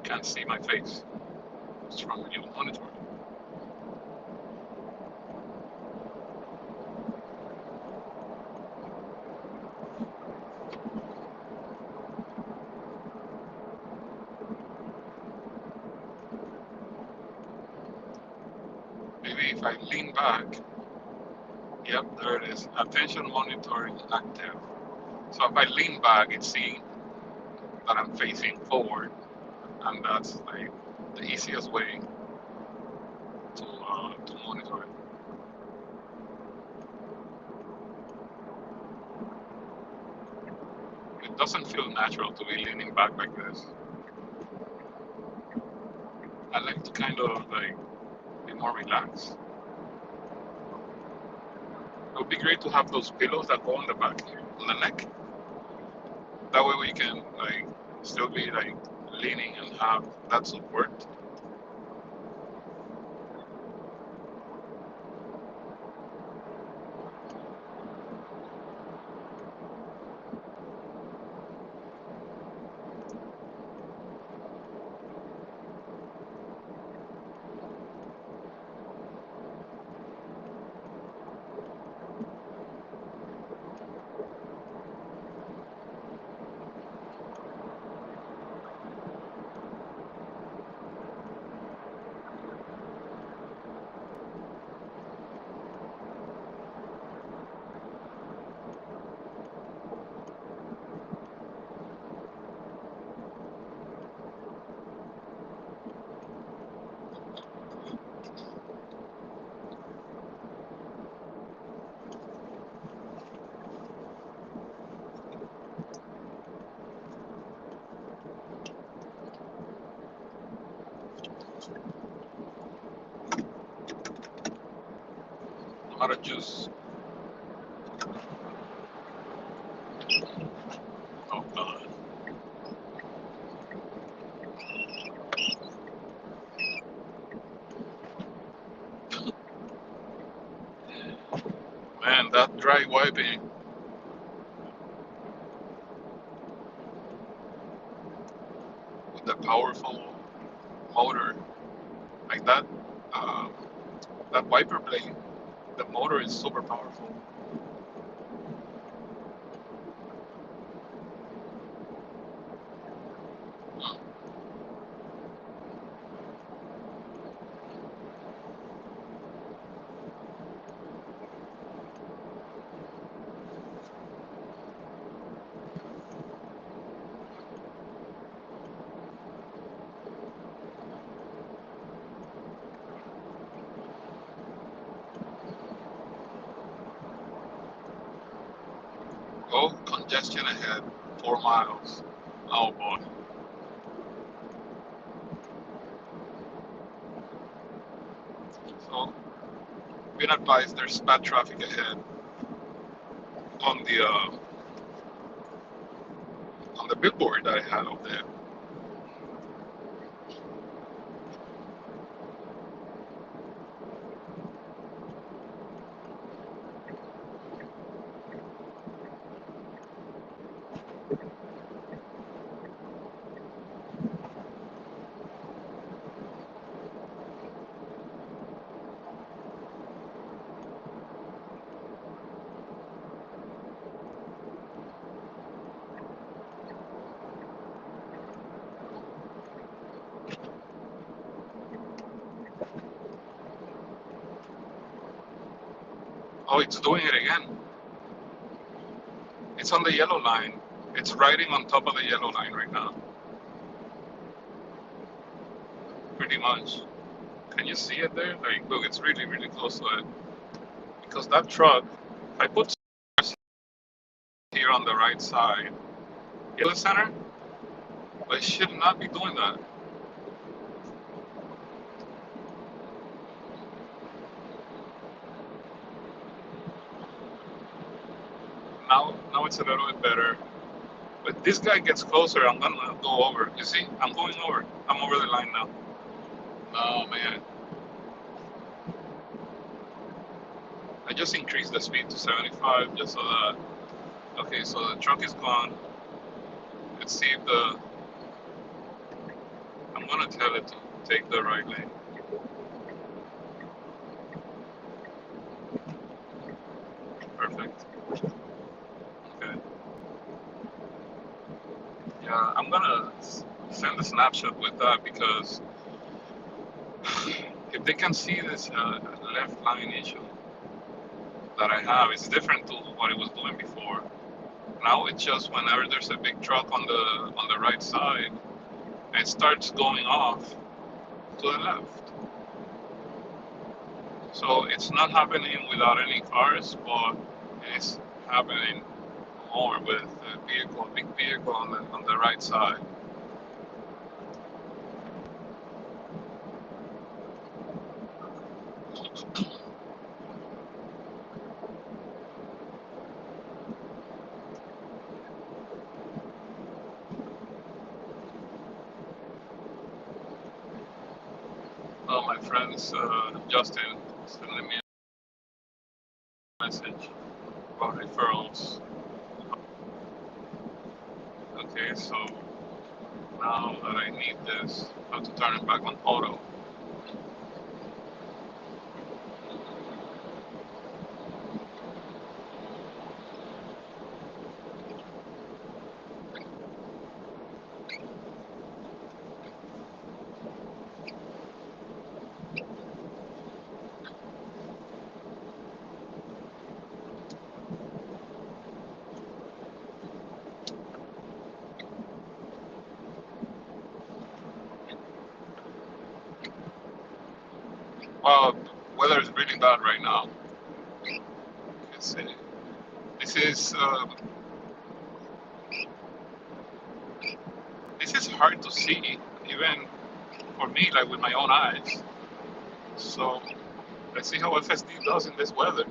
Can't see my face. It's from a new monitor. Maybe if I lean back, yep, there it is. Attention monitoring active. So if I lean back, it's seeing that I'm facing forward, and that's like the easiest way to monitor it. It doesn't feel natural to be leaning back like this. I like to kind of like be more relaxed. It would be great to have those pillows that go on the back here, on the neck. That way we can like still be like leaning and have that support. How to juice. Oh god. Man, that dry wiping. With the powerful motor, like that, that wiper blade, the motor is super powerful. Oh, congestion ahead, 4 miles. Oh boy. So, been advised there's bad traffic ahead on the billboard that I had up there. Oh, it's doing it again. It's on the yellow line. It's riding on top of the yellow line right now. Pretty much. Can you see it there? Like, look, it's really, really close to it. Because that truck, I put here on the right side, the center, but it should not be doing that. Now it's a little bit better. But this guy gets closer, I'm gonna go over. You see, I'm going over. I'm over the line now. Oh man. I just increased the speed to 75 just so that. Okay, so the truck is gone. Let's see if the. I'm gonna tell it to take the right lane. Perfect. Okay. Yeah, I'm gonna send a snapshot with that because if they can see this left line issue that I have, it's different to what it was doing before. Now it's just whenever there's a big truck on the right side, it starts going off to the left. So it's not happening without any cars, but it's happening more with a vehicle, big vehicle on the right side. Oh, my friends, Justin sending me a message about referrals. Okay, so now that I need this, I have to turn it back on auto. Well, weather is really bad right now. Let's see. This is hard to see, even for me, like with my own eyes. So let's see how FSD does in this weather.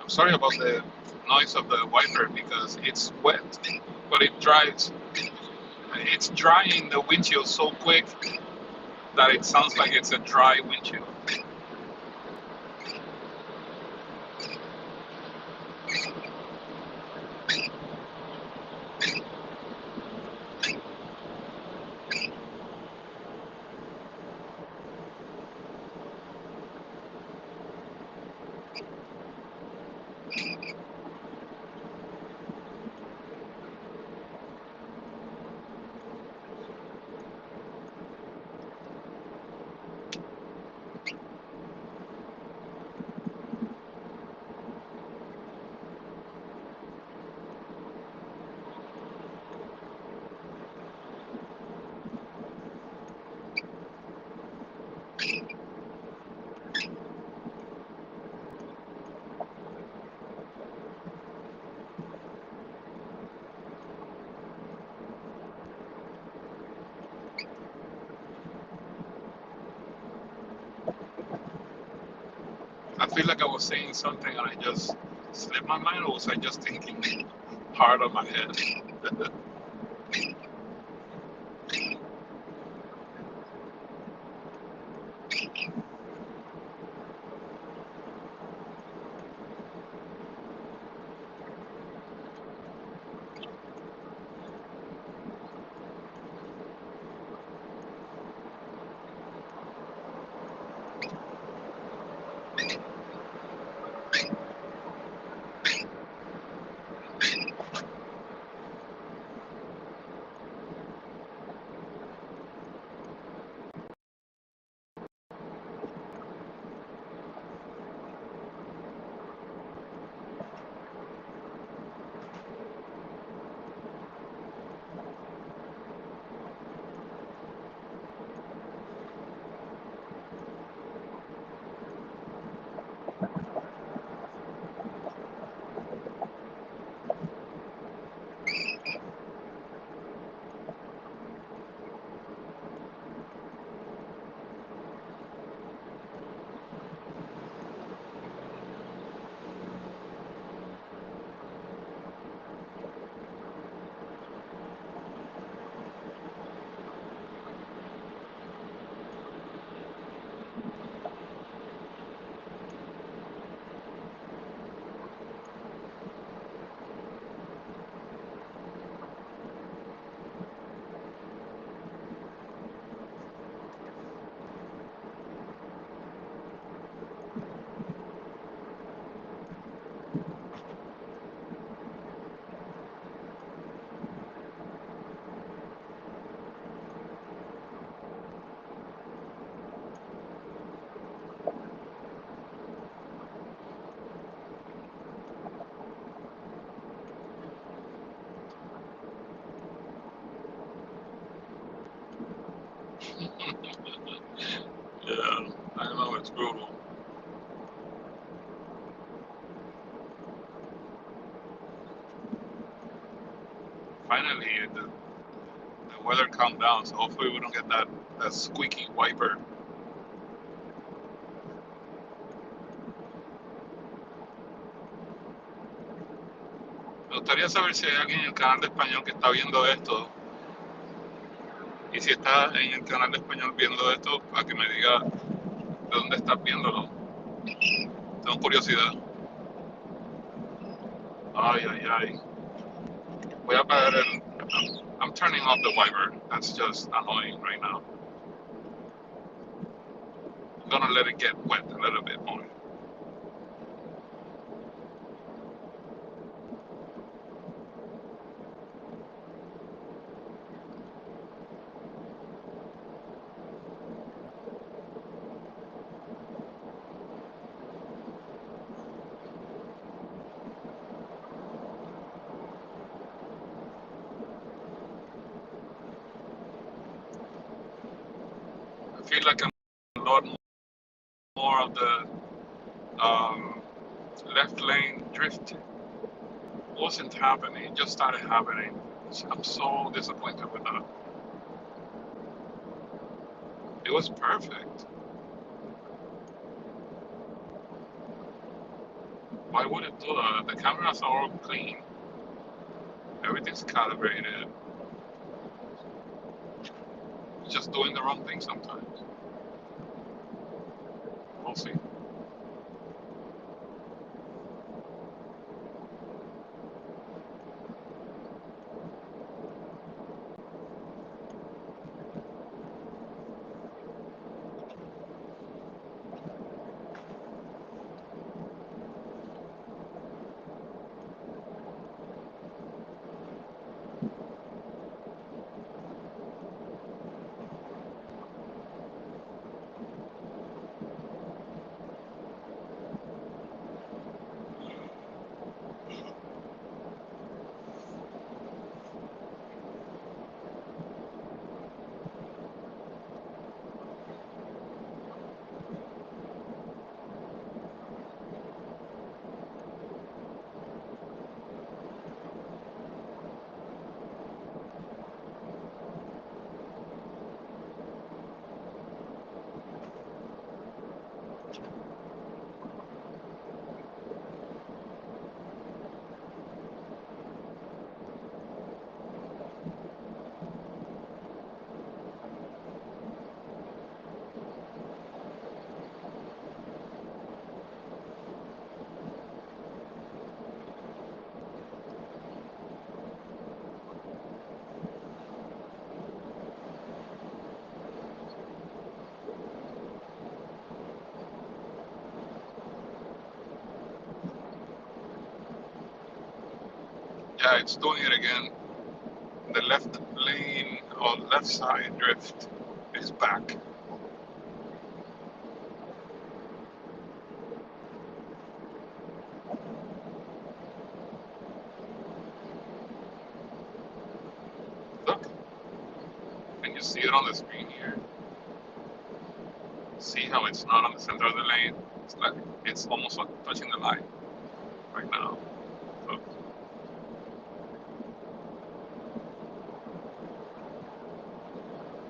sorry about the noise of the wiper because it's wet, but it dries. It's drying the windshield so quick that it sounds like it's a dry windshield. I feel like I was saying something and I just slipped my mind, or was I just thinking hard on my head? Yeah, I know it's brutal. Finally, the weather calmed down, so hopefully we don't get that squeaky wiper. Me gustaría saber si hay alguien en el canal de español que está viendo esto. Y si estás en el canal de español viendo esto, para que me diga de dónde estás viéndolo. Tengo curiosidad. Ay, ay, ay. Voy a apagar el... I'm turning off the wiper. That's just annoying right now. I'm gonna let it get wet a little bit more. I feel like I'm a lot more of the left lane drift wasn't happening. It just started happening. I'm so disappointed with that. It was perfect. Why would it do that? The cameras are all clean. Everything's calibrated. It's just doing the wrong thing sometimes. We'll see. Yeah, it's doing it again. The left lane or left side drift is back. Look, can you see it on the screen here? See how it's not on the center of the lane? It's like it's almost like touching the line right now. Look.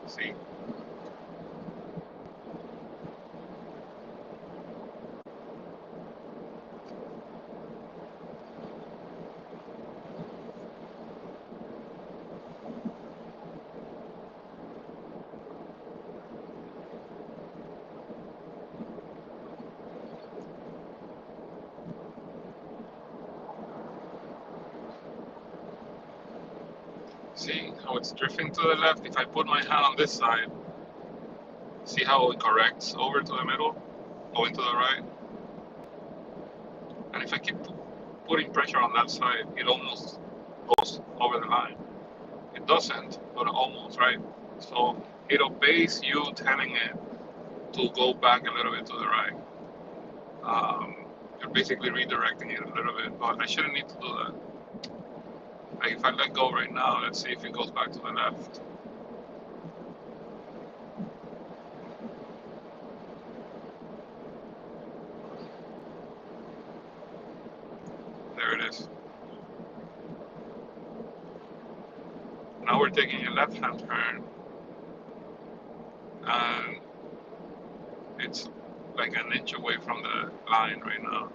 See? See how it's drifting to the left? If I put my hand on this side, see how it corrects over to the middle, going to the right? And if I keep putting pressure on that side, it almost goes over the line. It doesn't, but almost, right? So it obeys you telling it to go back a little bit to the right. You're basically redirecting it a little bit, but I shouldn't need to do that. Like if I let go right now, let's see if it goes back to the left. There it is. Now we're taking a left-hand turn, and it's like an inch away from the line right now.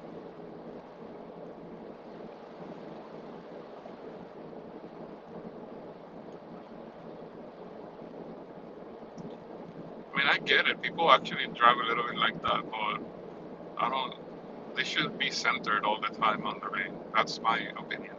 I mean, I get it. People actually drive a little bit like that, but I don't. They should be centered all the time on the lane. That's my opinion.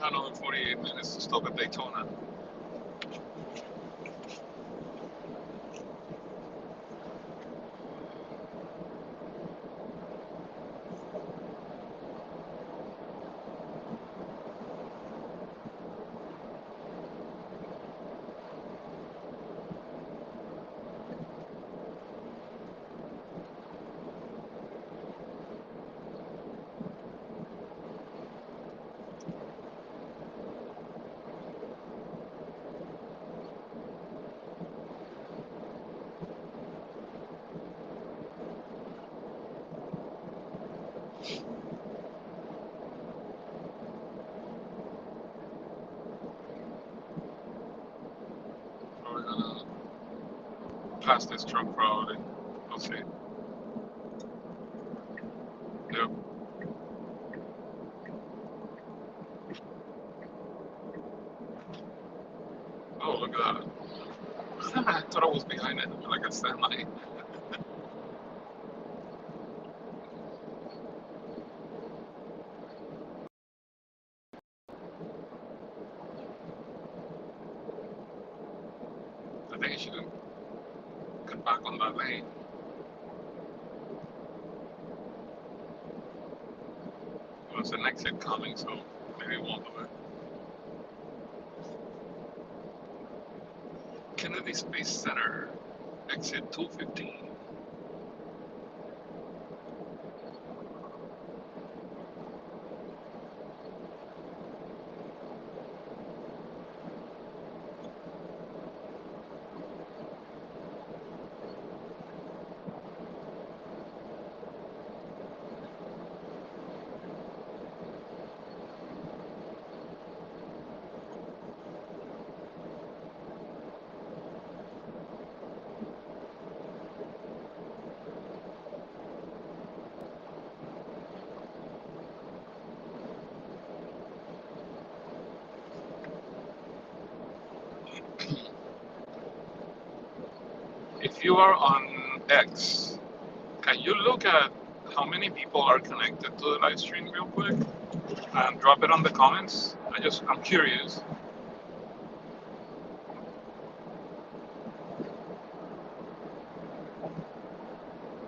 another 48 minutes to stop at Daytona. We're gonna pass this truck probably. We'll see. Yep. Oh, look at that. I thought I was behind it, like a semi. I think I should get back on that lane. There's an exit coming, so maybe it won't do it. Kennedy Space Center, exit 215. If you are on X, can you look at how many people are connected to the live stream real quick and drop it on the comments? I'm curious.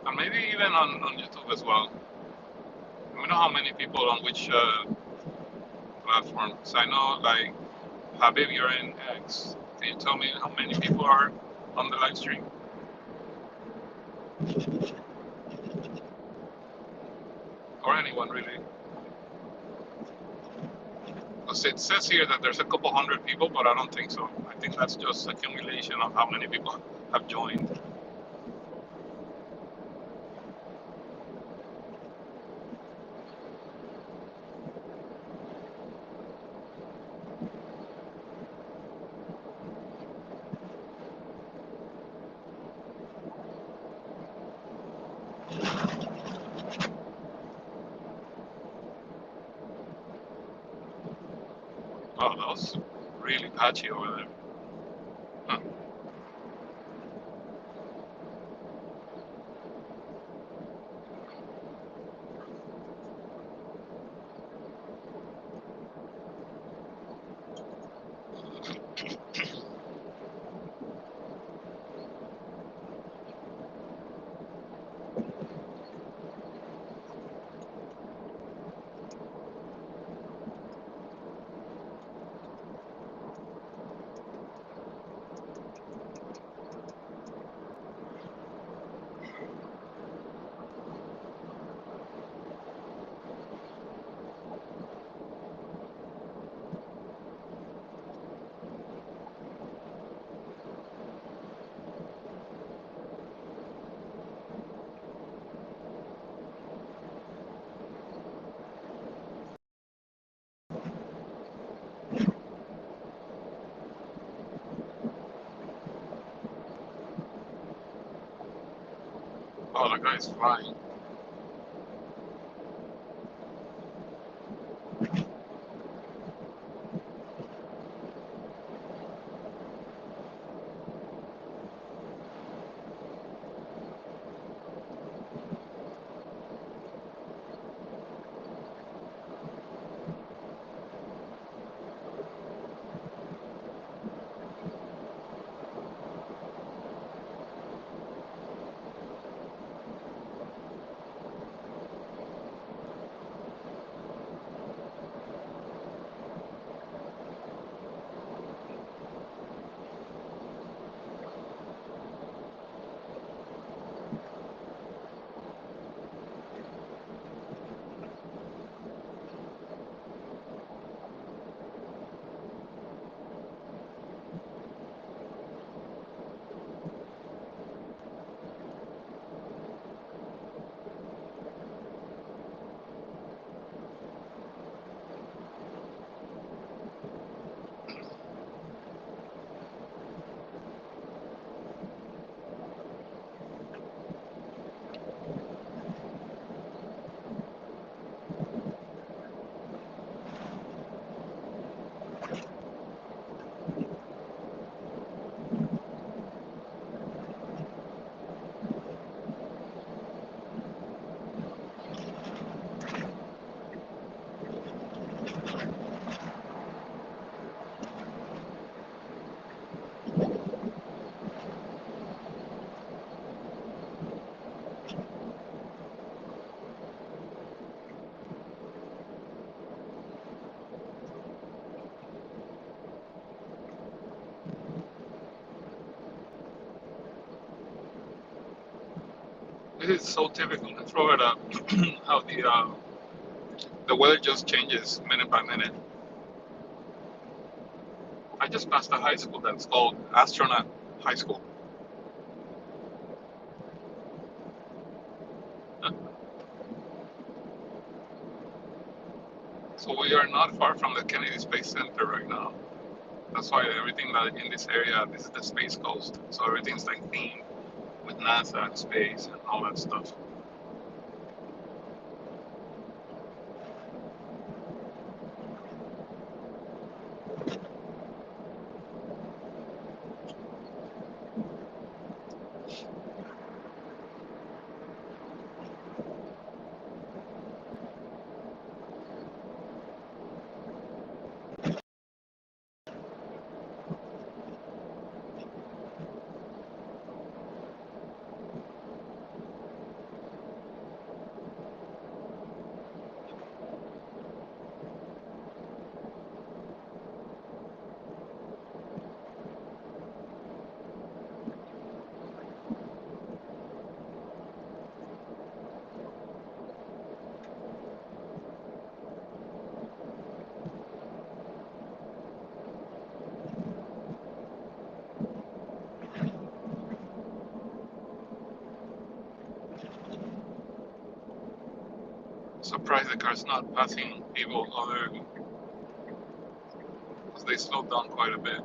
And maybe even on YouTube as well. Let me know how many people on which platform. So I know, like, Habib, you're in X. Can you tell me how many people are on the live stream? Or anyone, really. Because it says here that there's a couple hundred people, but I don't think so. I think that's just accumulation of how many people have joined. Oh, that was really patchy over there. Huh. Oh, the guy's flying. This is so typical in Florida, how the weather just changes minute by minute. I just passed a high school that's called Astronaut High School. So we are not far from the Kennedy Space Center right now. That's why everything that in this area, this is the Space Coast. So everything's like themed with NASA and space and all that stuff. Surprised the car's not passing people other, because they slowed down quite a bit.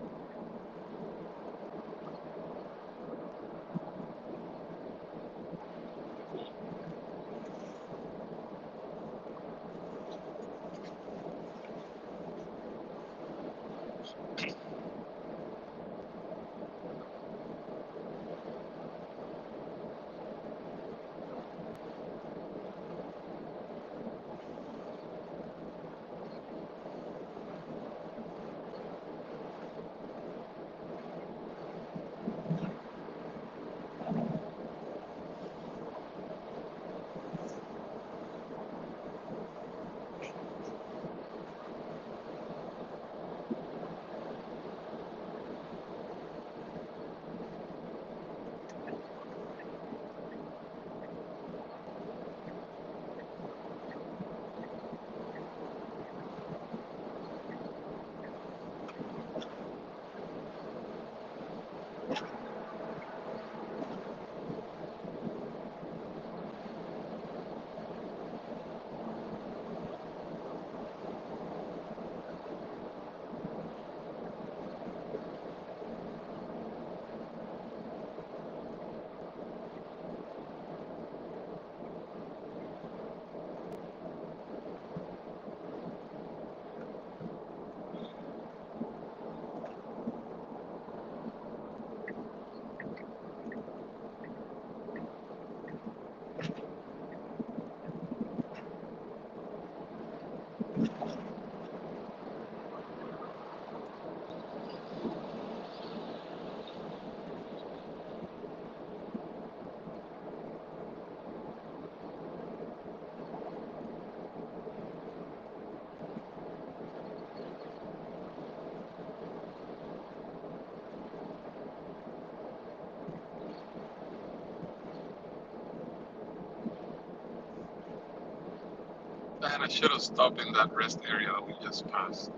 Man, I should have stopped in that rest area that we just passed.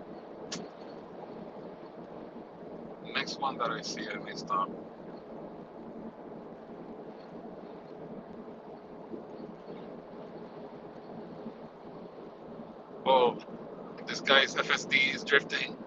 Next one that I see, I may stop. Oh, this guy's FSD is drifting.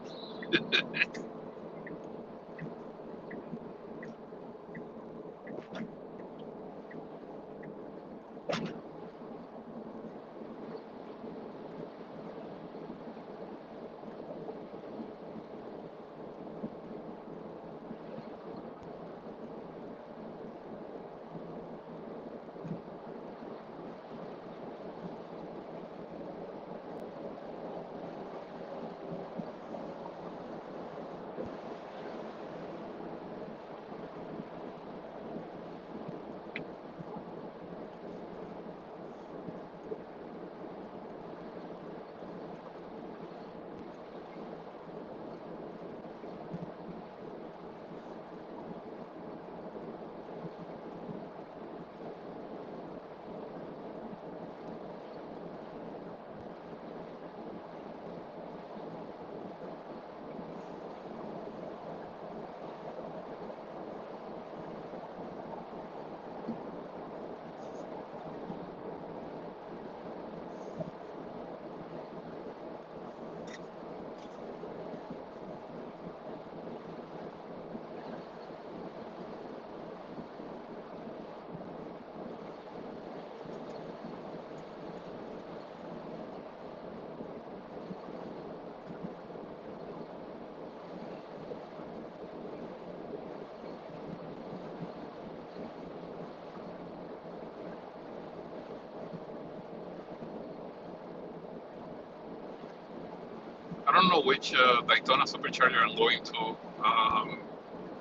don't know which Daytona supercharger I'm going to. I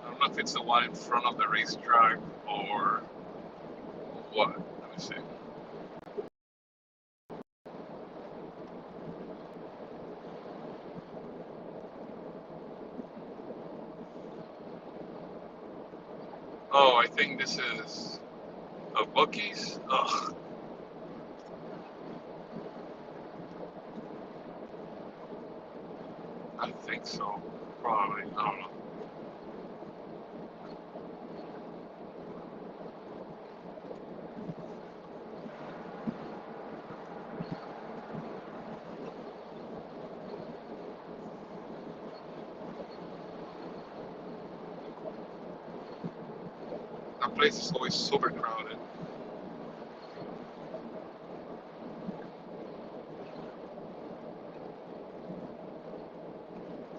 don't know if it's the one in front of the racetrack or what. Let me see. Oh, I think this is a Buc-ee's. Ugh. I think so. Probably. I don't know. That place is always super crowded.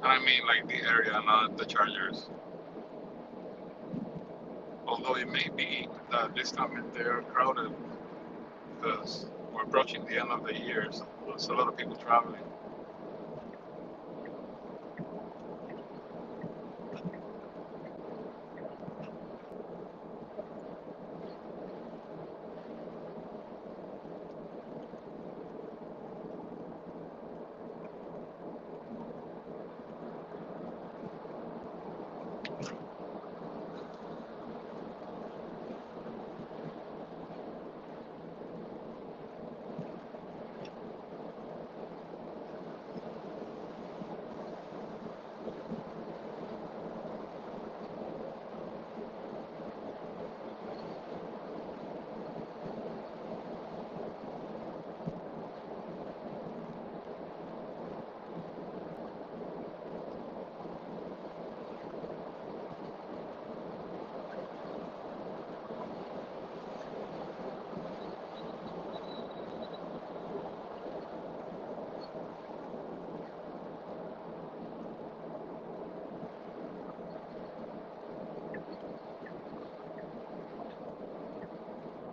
And I mean like the area, not the chargers. Although it may be that this time they're crowded because we're approaching the end of the year, so there's a lot of people traveling.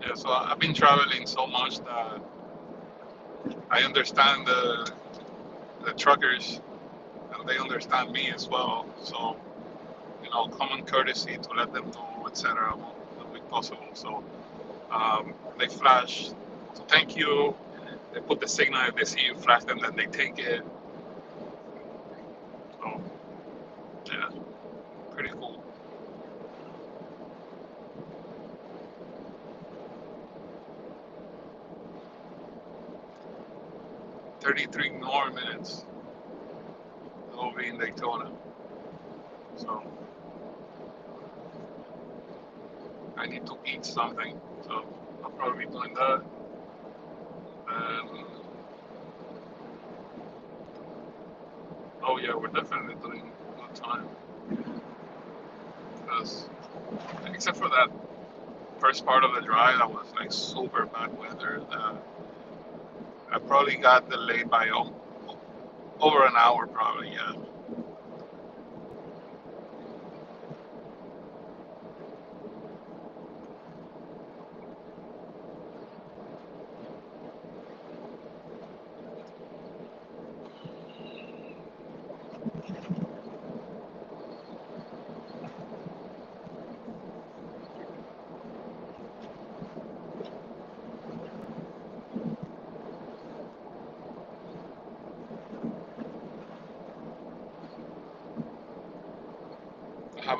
Yeah, so I've been traveling so much that I understand the truckers and they understand me as well. So, common courtesy to let them know, etc. will be possible. So they flash to thank you. They put the signal if they see you flash them, then they take it. So yeah, pretty cool. 33 more minutes. We'll be in Daytona. So I need to eat something. So I'll probably be doing that. And oh yeah, we're definitely doing good time. Because except for that first part of the drive, that was like super bad weather. I probably got delayed by over an hour, probably. Yeah. I have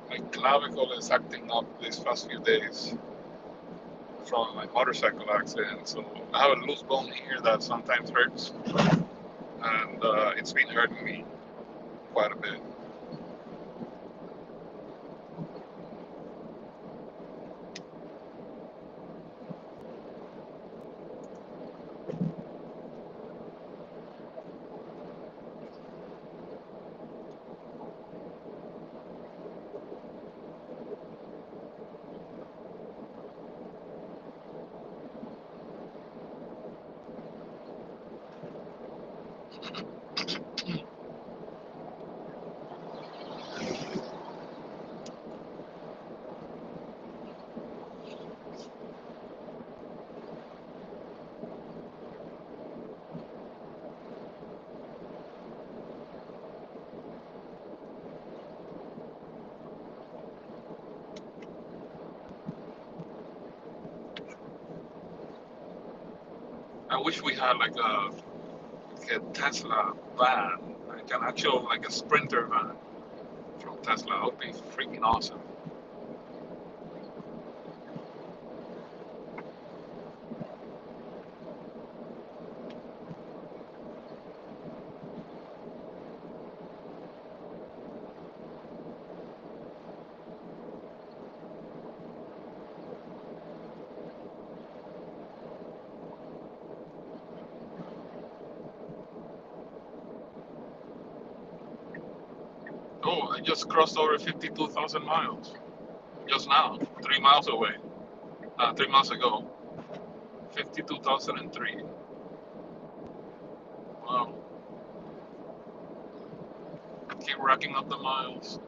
my clavicle is acting up these past few days from my motorcycle accident. So I have a loose bone here that sometimes hurts, and it's been hurting me quite a bit. I wish we had like a Tesla van, like an actual like a Sprinter van from Tesla. That would be freaking awesome. Oh, I just crossed over 52,000 miles just now, 3 miles away. 3 months ago, 52,003. Wow. Keep racking up the miles.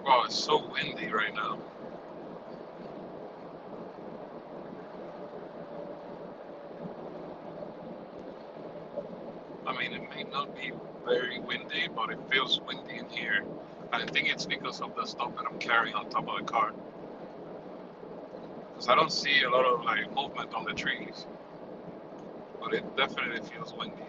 Wow, it's so windy right now. I mean, it may not be very windy, but it feels windy in here. I think it's because of the stuff that I'm carrying on top of the car. Because I don't see a lot of like movement on the trees, but it definitely feels windy.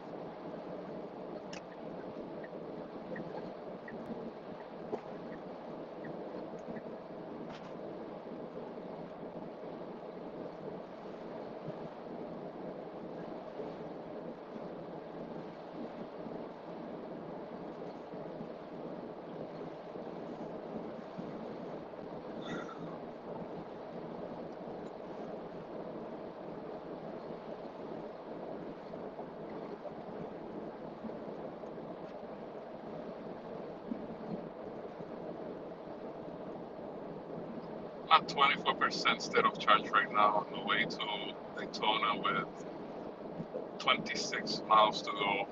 At 24% state of charge right now on the way to Daytona with 26 miles to go.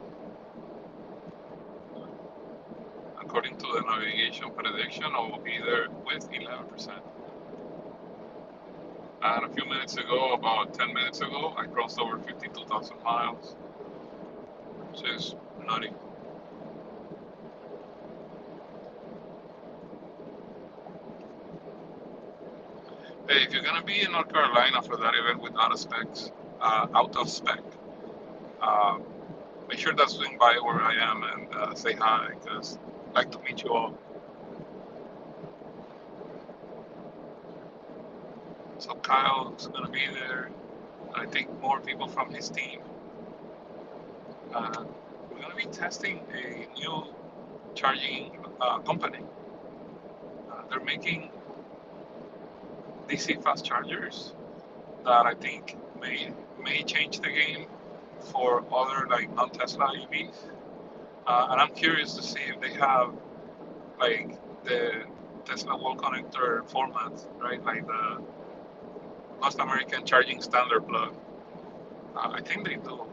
according to the navigation prediction, I will be there with 11%. And a few minutes ago, about 10 minutes ago, I crossed over 52,000 miles, which is nutty. Hey, if you're gonna be in North Carolina for that event with out of spec, uh, make sure to swing by where I am and say hi, because I'd like to meet you all. So Kyle's gonna be there. I think more people from his team. We're gonna be testing a new charging company. They're making DC fast chargers that I think may change the game for other like non-Tesla EVs. And I'm curious to see if they have like the Tesla wall connector format, right? Like the North American charging standard plug. I think they do.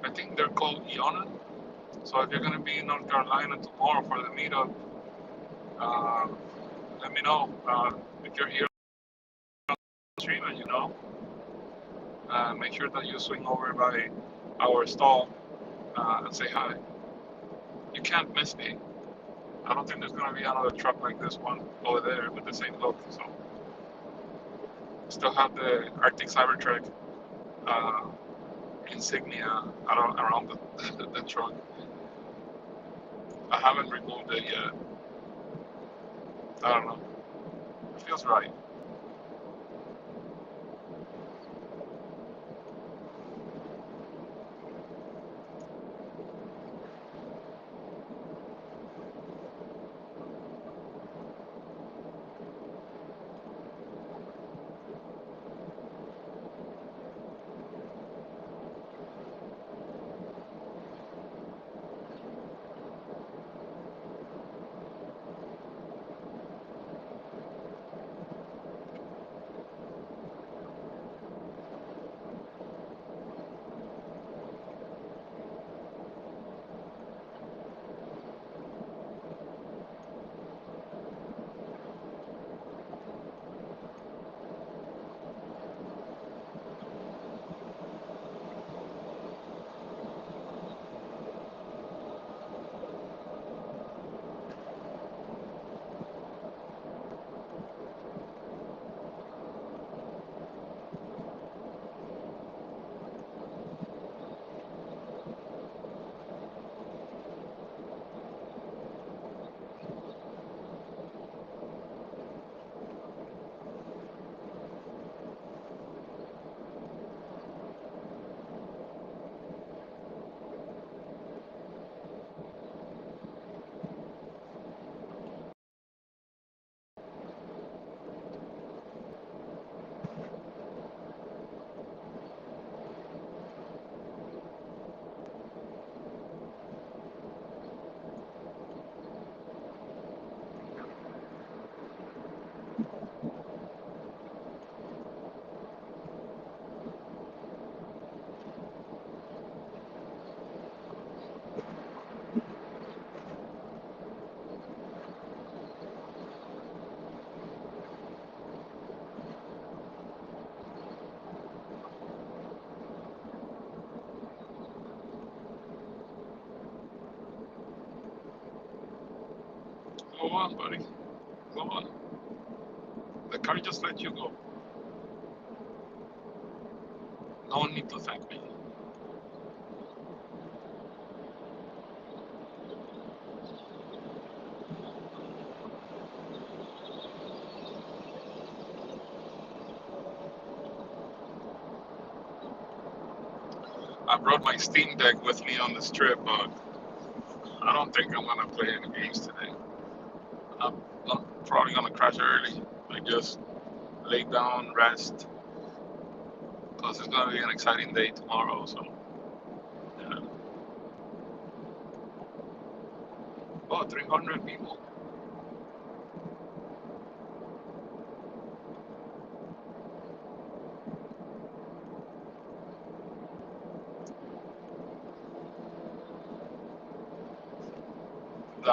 I think they're called Iona. So if you're gonna be in North Carolina tomorrow for the meetup, let me know. If you're here on the stream, as you know, make sure that you swing over by our stall and say hi. You can't miss me. I don't think there's gonna be another truck like this one over there with the same look. So still have the Arctic Cybertruck insignia around the truck. I haven't removed it yet. I don't know. It feels right. Go on, buddy. Go on. The car just let you go. No need to thank me. I brought my Steam Deck with me on this trip, but I don't think I'm gonna play any games today. I'm probably gonna crash early. I just lay down, rest, because it's gonna be an exciting day tomorrow. So, yeah. Oh, 300 people.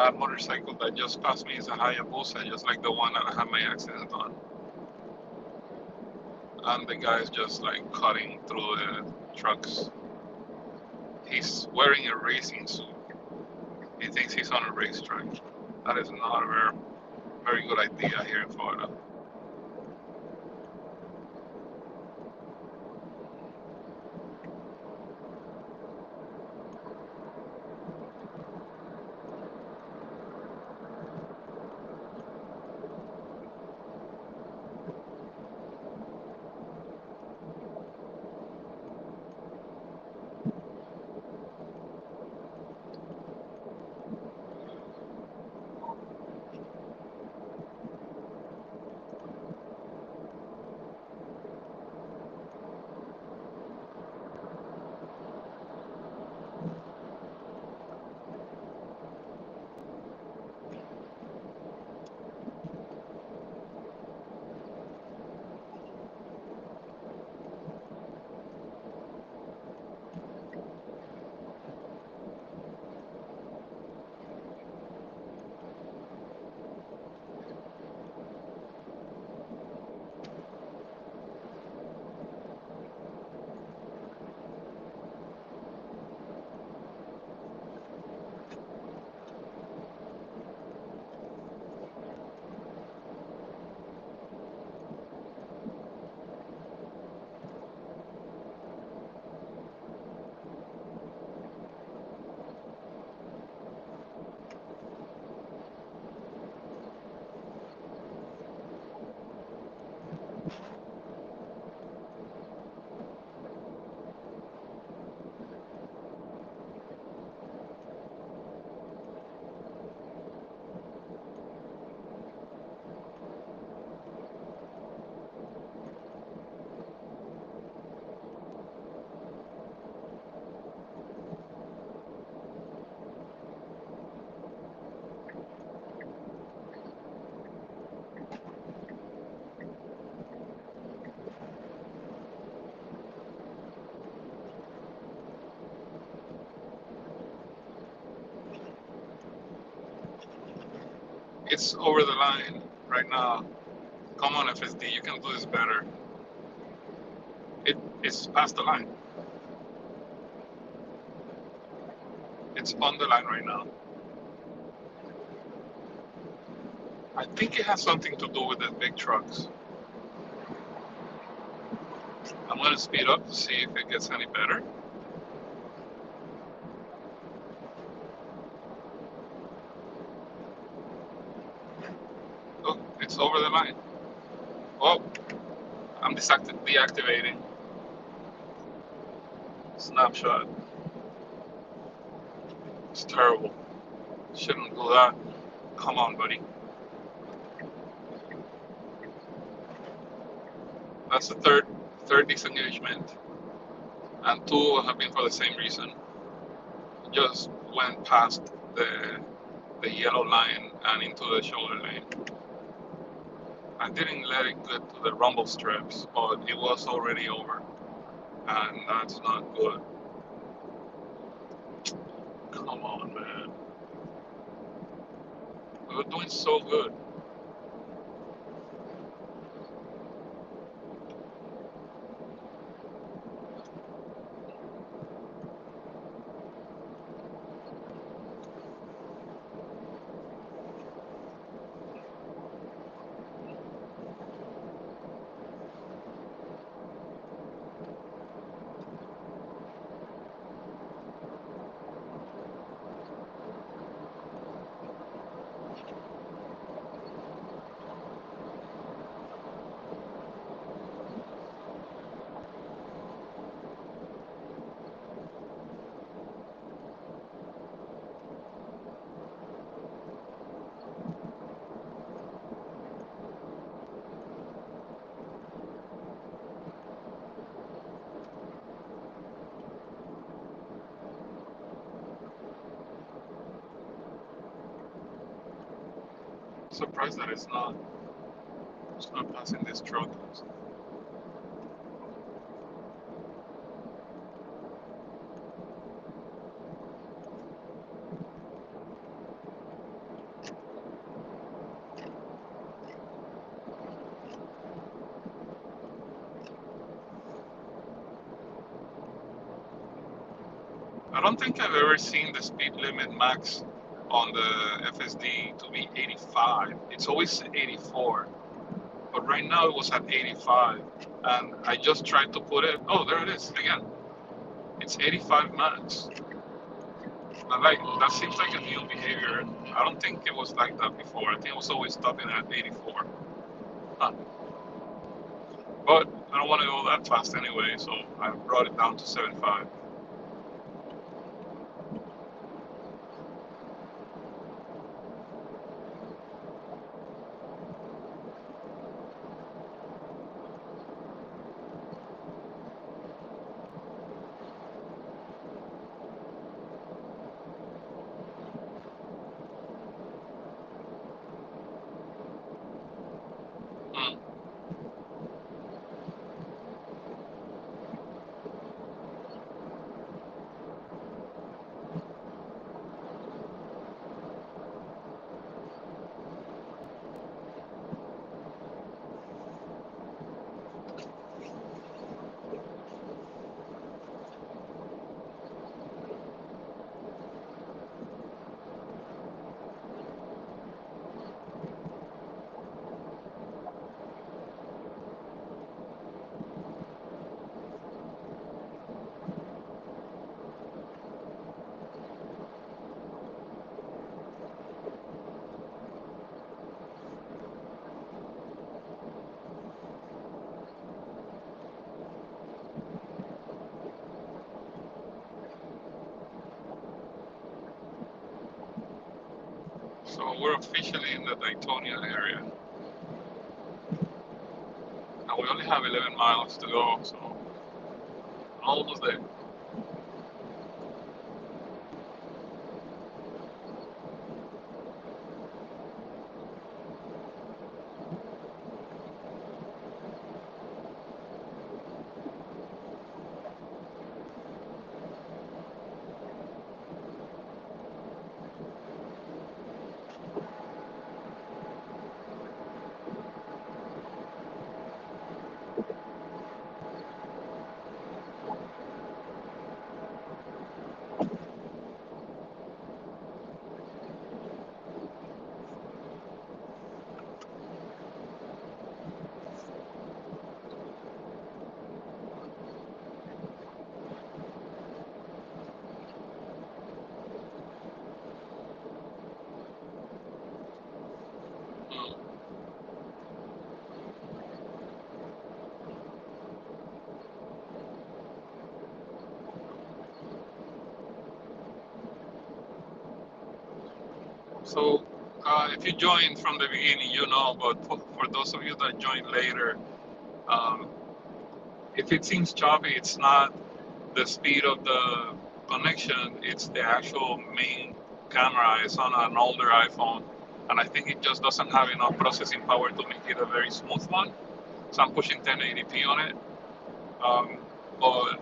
that motorcycle that just passed me is a Hayabusa, just like the one that I had my accident on. And the guy is just like cutting through the trucks. He's wearing a racing suit. He thinks he's on a racetrack. That is not a very good idea here in Florida. It's over the line right now. Come on, FSD, you can do this better. It's past the line. It's on the line right now. I think it has something to do with the big trucks. I'm gonna speed up to see if it gets any better. Oh, it's over the line. Oh, I'm deactivating. Snapshot. It's terrible. Shouldn't do that. Come on, buddy. That's the third disengagement, and 2 have been for the same reason. Just went past the yellow line and into the shoulder lane. I didn't let it get to the rumble strips, but it was already over, and that's not good. Come on, man. We were doing so good. Surprised that it's not passing this truck. I don't think I've ever seen the speed limit max on the FSD to be 85. It's always 84. But right now it was at 85. And I just tried to put it. Oh, there it is again. It's 85 max. But like, that seems like a new behavior. I don't think it was like that before. I think it was always stopping at 84. Huh. But I don't want to go that fast anyway, so I brought it down to 75. Hmm. So we're officially in the Daytona area. And we only have 11 miles to go, so almost there. Mm. So if you joined from the beginning, you know, but for those of you that joined later, um, if it seems choppy, it's not the speed of the connection, it's the actual main camera. It's on an older iPhone, and I think it just doesn't have enough processing power to make it a very smooth one. So I'm pushing 1080p on it. But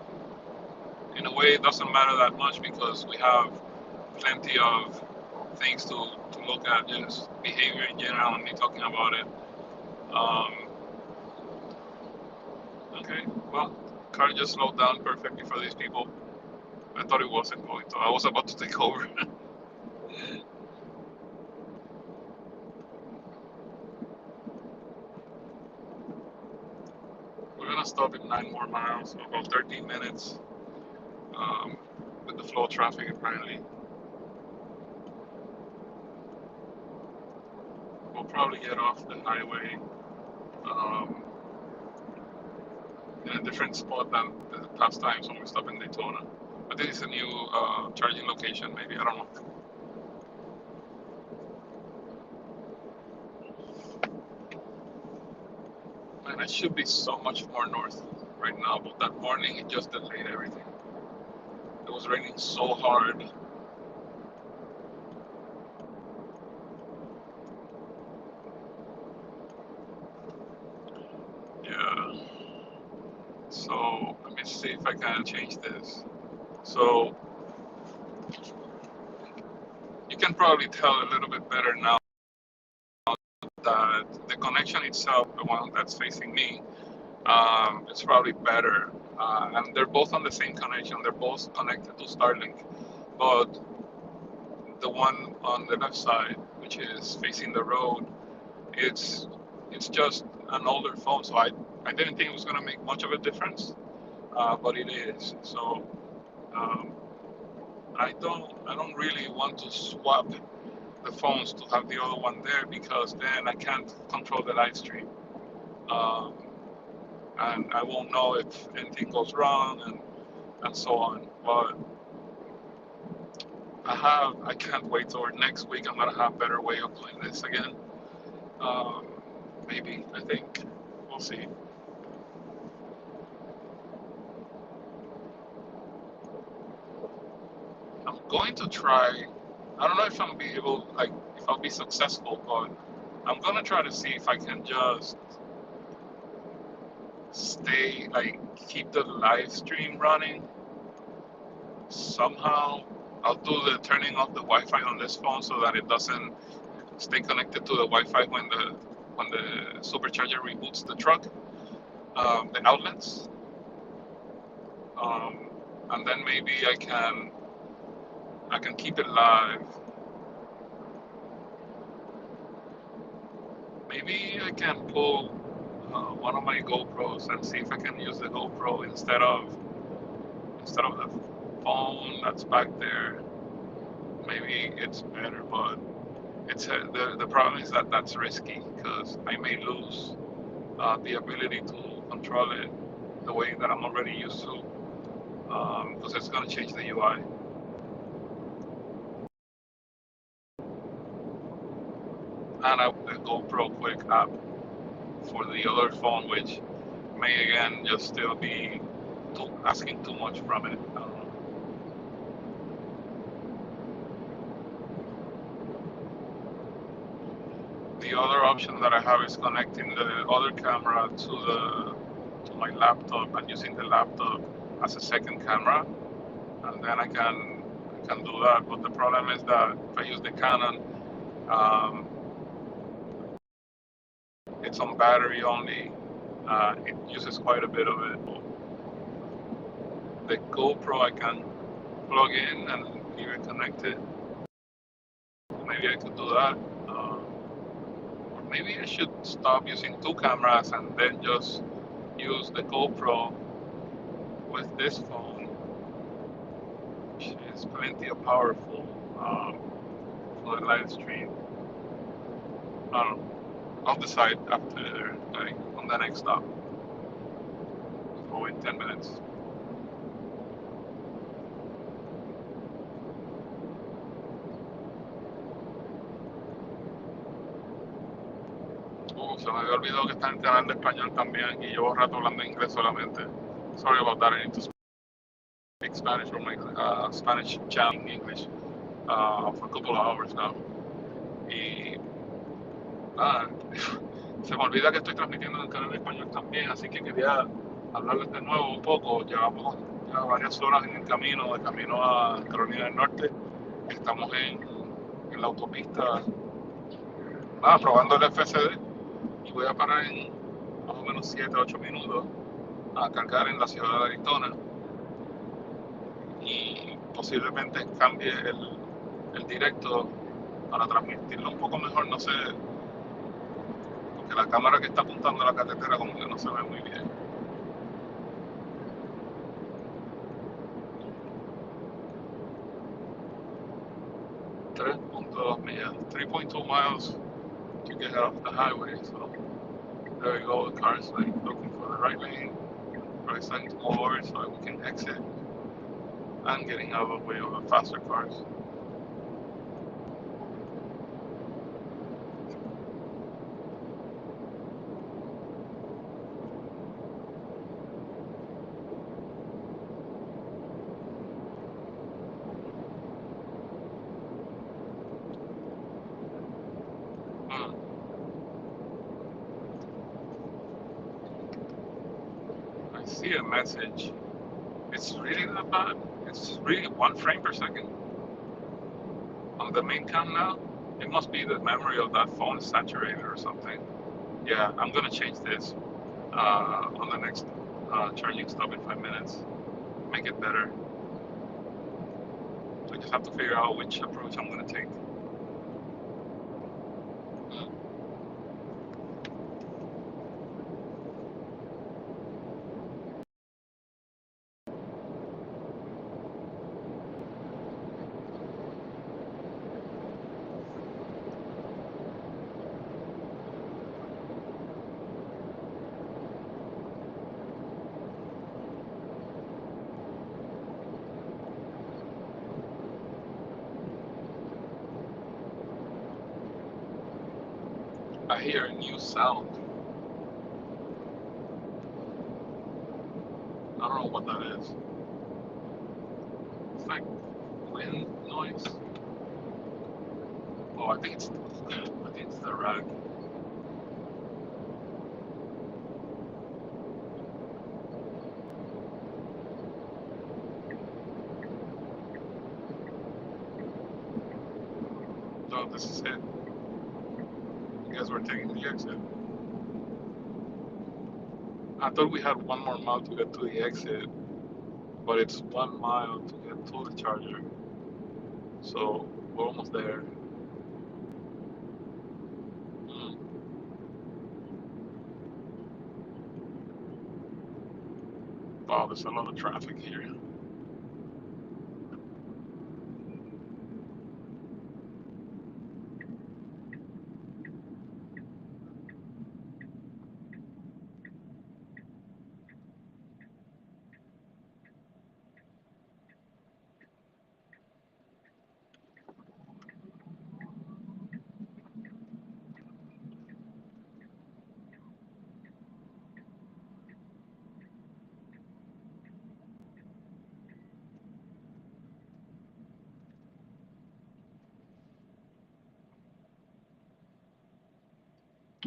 in a way, it doesn't matter that much because we have plenty of things to look at, just behavior in general, and me talking about it. Um, okay, well, car just slowed down perfectly for these people. I thought it wasn't going to. I was about to take over. We're gonna stop in 9 more miles, so about 13 minutes um, with the flow of traffic apparently. We'll probably get off the highway um, in a different spot than the past times when we stopped in Daytona. But this is a new charging location, maybe, I don't know. Man, I should be so much more north right now, but that morning it just delayed everything. It was raining so hard. Yeah. So let me see if I can change this. So you can probably tell a little bit better now that the connection itself, the one that's facing me, it's probably better. and they're both on the same connection. They're both connected to Starlink, but the one on the left side, which is facing the road, it's just an older phone, so I didn't think it was gonna make much of a difference, but it is. So um, I don't really want to swap the phones to have the other one there, because then I can't control the live stream, um, and I won't know if anything goes wrong and so on. But I can't wait till next week. I'm gonna have better way of doing this again. Um, Maybe, I think, we'll see. I'm going to try. I don't know if I'm be able, like, if I'll be successful, but I'm gonna try to see if I can just stay, like, keep the live stream running somehow. I'll do the turning off the Wi-Fi on this phone so that it doesn't stay connected to the Wi-Fi when the supercharger reboots the truck, the outlets, um, and then maybe I can keep it live. Maybe I can pull one of my GoPros and see if I can use the GoPro instead of the phone that's back there. Maybe it's better, but the problem is that that's risky, because I may lose the ability to control it the way that I'm already used to, because it's going to change the UI. And I the GoPro Quick app for the other phone, which may again just still be asking too much from it. I don't know. The other option that I have is connecting the other camera to my laptop and using the laptop as a second camera, and then I can do that. But the problem is that if I use the Canon, it's on battery only. It uses quite a bit of it. The GoPro I can plug in and leave it connected. Maybe I could do that. Or maybe I should stop using two cameras and then just use the GoPro with this phone, which is plenty of powerful, for the live stream. I don't know. I'll decide after, like, on the next stop. So in 10 minutes. Se me había olvidado que está en canal de español también y llevo rato hablando inglés solamente. Sorry about that. I need to speak Spanish from my Spanish channel in English for a couple of hours now. Y se me olvida que estoy transmitiendo en el canal de español también, así que quería hablarles de nuevo un poco. Llevamos ya varias horas en el camino, de camino a Carolina del Norte. Estamos en la autopista, probando el FSD, y voy a parar en más o menos 7 o 8 minutos a cargar en la ciudad de Arizona, y posiblemente cambie el directo para transmitirlo un poco mejor, no sé, porque la cámara que está apuntando a la carretera como que no se ve muy bien. 3.2 millas, 3.2 miles to get off the highway. So there we go. The car's like looking for the right lane, right side to move over so we can exit, and getting out of the way of the faster cars. I see a message. It's really that bad. It's really 1 frame per second on the main cam now. It must be the memory of that phone is saturated or something. Yeah, I'm gonna change this on the next charging stop in 5 minutes. Make it better. So I just have to figure out which approach I'm gonna take. I hear a new sound. I don't know what that is. It's like wind noise. Oh, I think it's the rack. So this is it. I guess we're taking the exit. I thought we had 1 more mile to get to the exit, but it's 1 mile to get to the charger. So we're almost there. Mm. Wow, there's a lot of traffic here.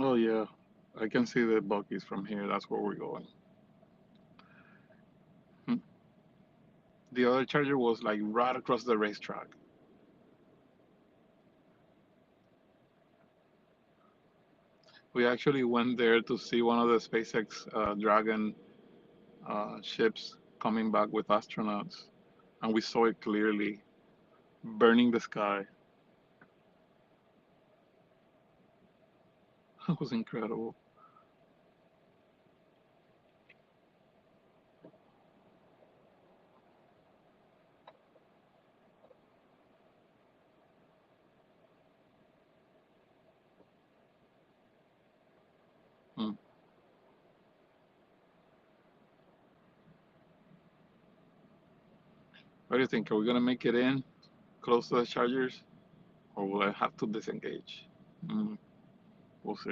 Oh yeah, I can see the Buc-ee's from here. That's where we're going. Hmm. The other charger was like right across the racetrack. We actually went there to see one of the SpaceX Dragon ships coming back with astronauts, and we saw it clearly burning the sky. It was incredible. Hmm. What do you think? Are we gonna make it in close to the chargers, or will I have to disengage? Hmm. We'll see.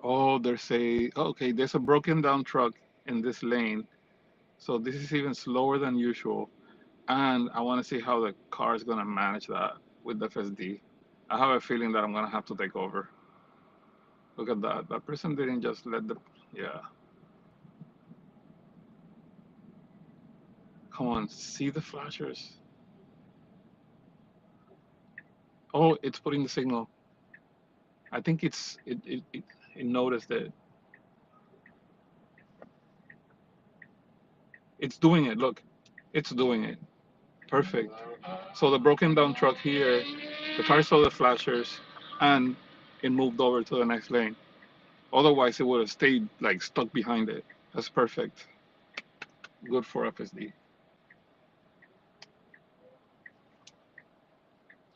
Oh, there's a broken down truck in this lane, so this is even slower than usual. And I want to see how the car is gonna manage that with the FSD. I have a feeling that I'm gonna have to take over. Look at that. That person didn't just let the, yeah. Come on, see the flashers. Oh, it's putting the signal. I think it noticed it. It's doing it. Look, it's doing it. Perfect. So the broken down truck here, the car saw the flashers, and it moved over to the next lane. Otherwise, it would have stayed like stuck behind it. That's perfect. Good for FSD.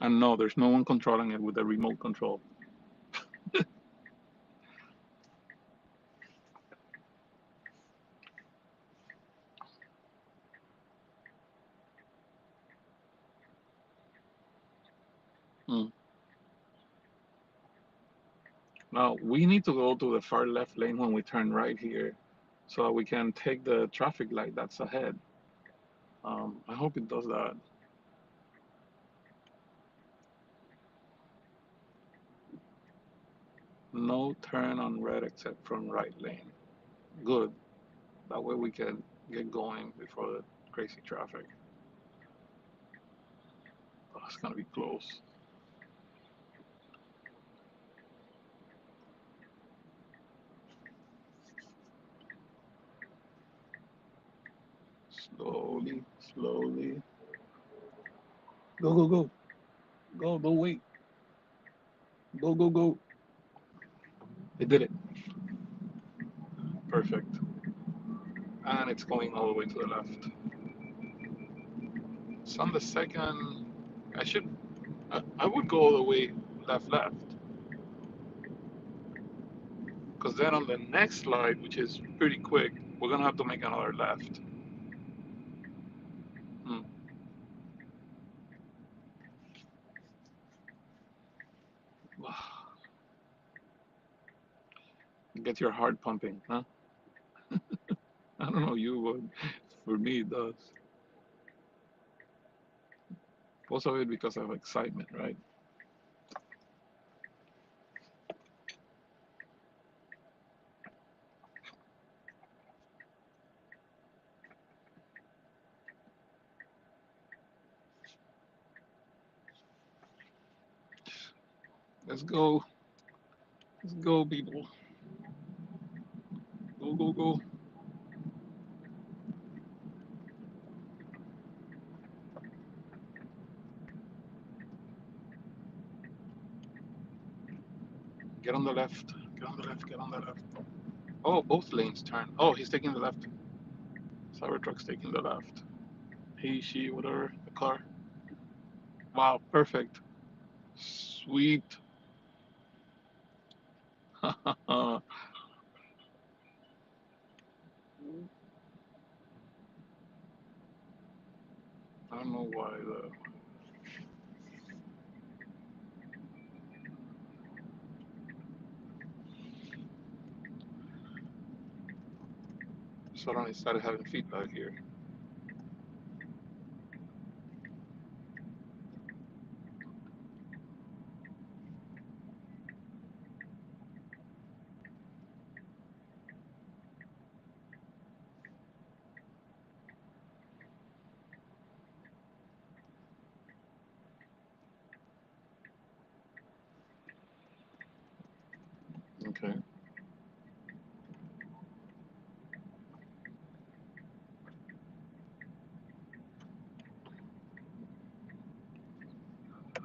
And no, there's no one controlling it with the remote control. Mm. Now we need to go to the far left lane when we turn right here. so that we can take the traffic light that's ahead. I hope it does that. No turn on red except from right lane. Good. That way we can get going before the crazy traffic. Oh, it's gonna be close. Slowly, slowly. Go, go, go. Go, don't wait. Go, go, go. It did it. Perfect. And it's going all the way to the left. So on the second, I should, I would go all the way left, left. Because then on the next slide, which is pretty quick, we're gonna have to make another left. Hmm. Get your heart pumping, huh? I don't know you, but for me it does. Most of it because of excitement, right? Let's go. Let's go, people. Go, go, go. Get on the left. Get on the left. Get on the left. Oh, both lanes turn. Oh, he's taking the left. Cybertruck's taking the left. He, she, whatever, the car. Wow, perfect. Sweet. I don't know why the suddenly started having feedback here. Okay.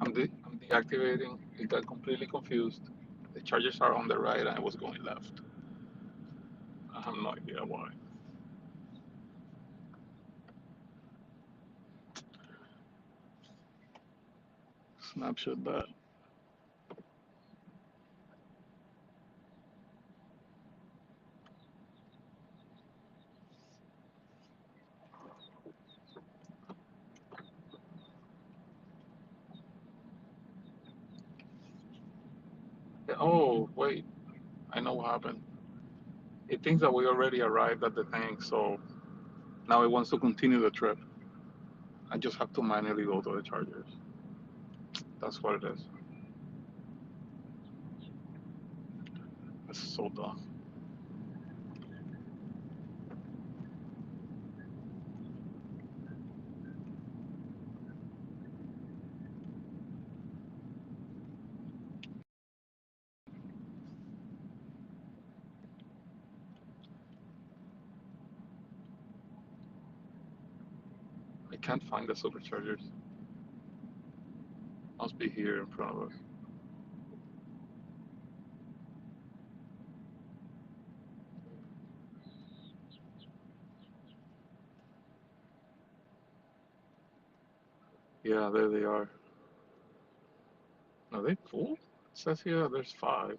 I'm deactivating. It got completely confused. The chargers are on the right and I was going left. I have no idea why. Snapshot that. Oh, wait. I know what happened. It thinks that we already arrived at the thing, so now it wants to continue the trip. I just have to manually go to the chargers. That's what it is. That's so dumb. I can't find the superchargers. Must be here in front of us. Yeah, there they are. Are they full? It says here there's 5.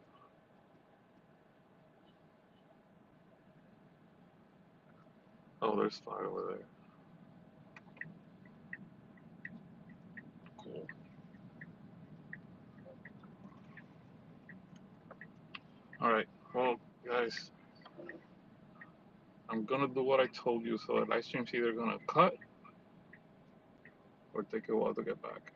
Oh, there's 5 over there. Cool. All right. Well, guys, I'm gonna do what I told you, so the live stream's either gonna cut or take a while to get back.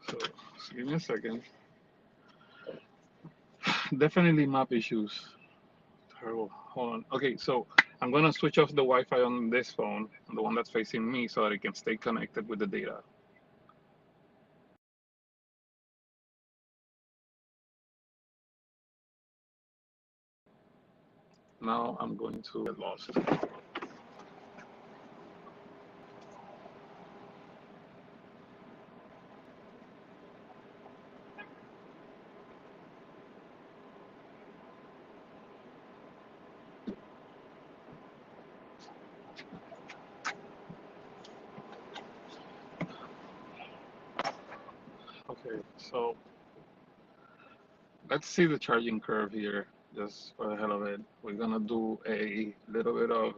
So give me a second. Definitely map issues. Terrible. Hold on. Okay, so I'm gonna switch off the Wi-Fi on this phone, the one that's facing me, so that it can stay connected with the data. Now I'm going to get lost. Okay, so let's see the charging curve here, just for the hell of it. We're gonna do a little bit of,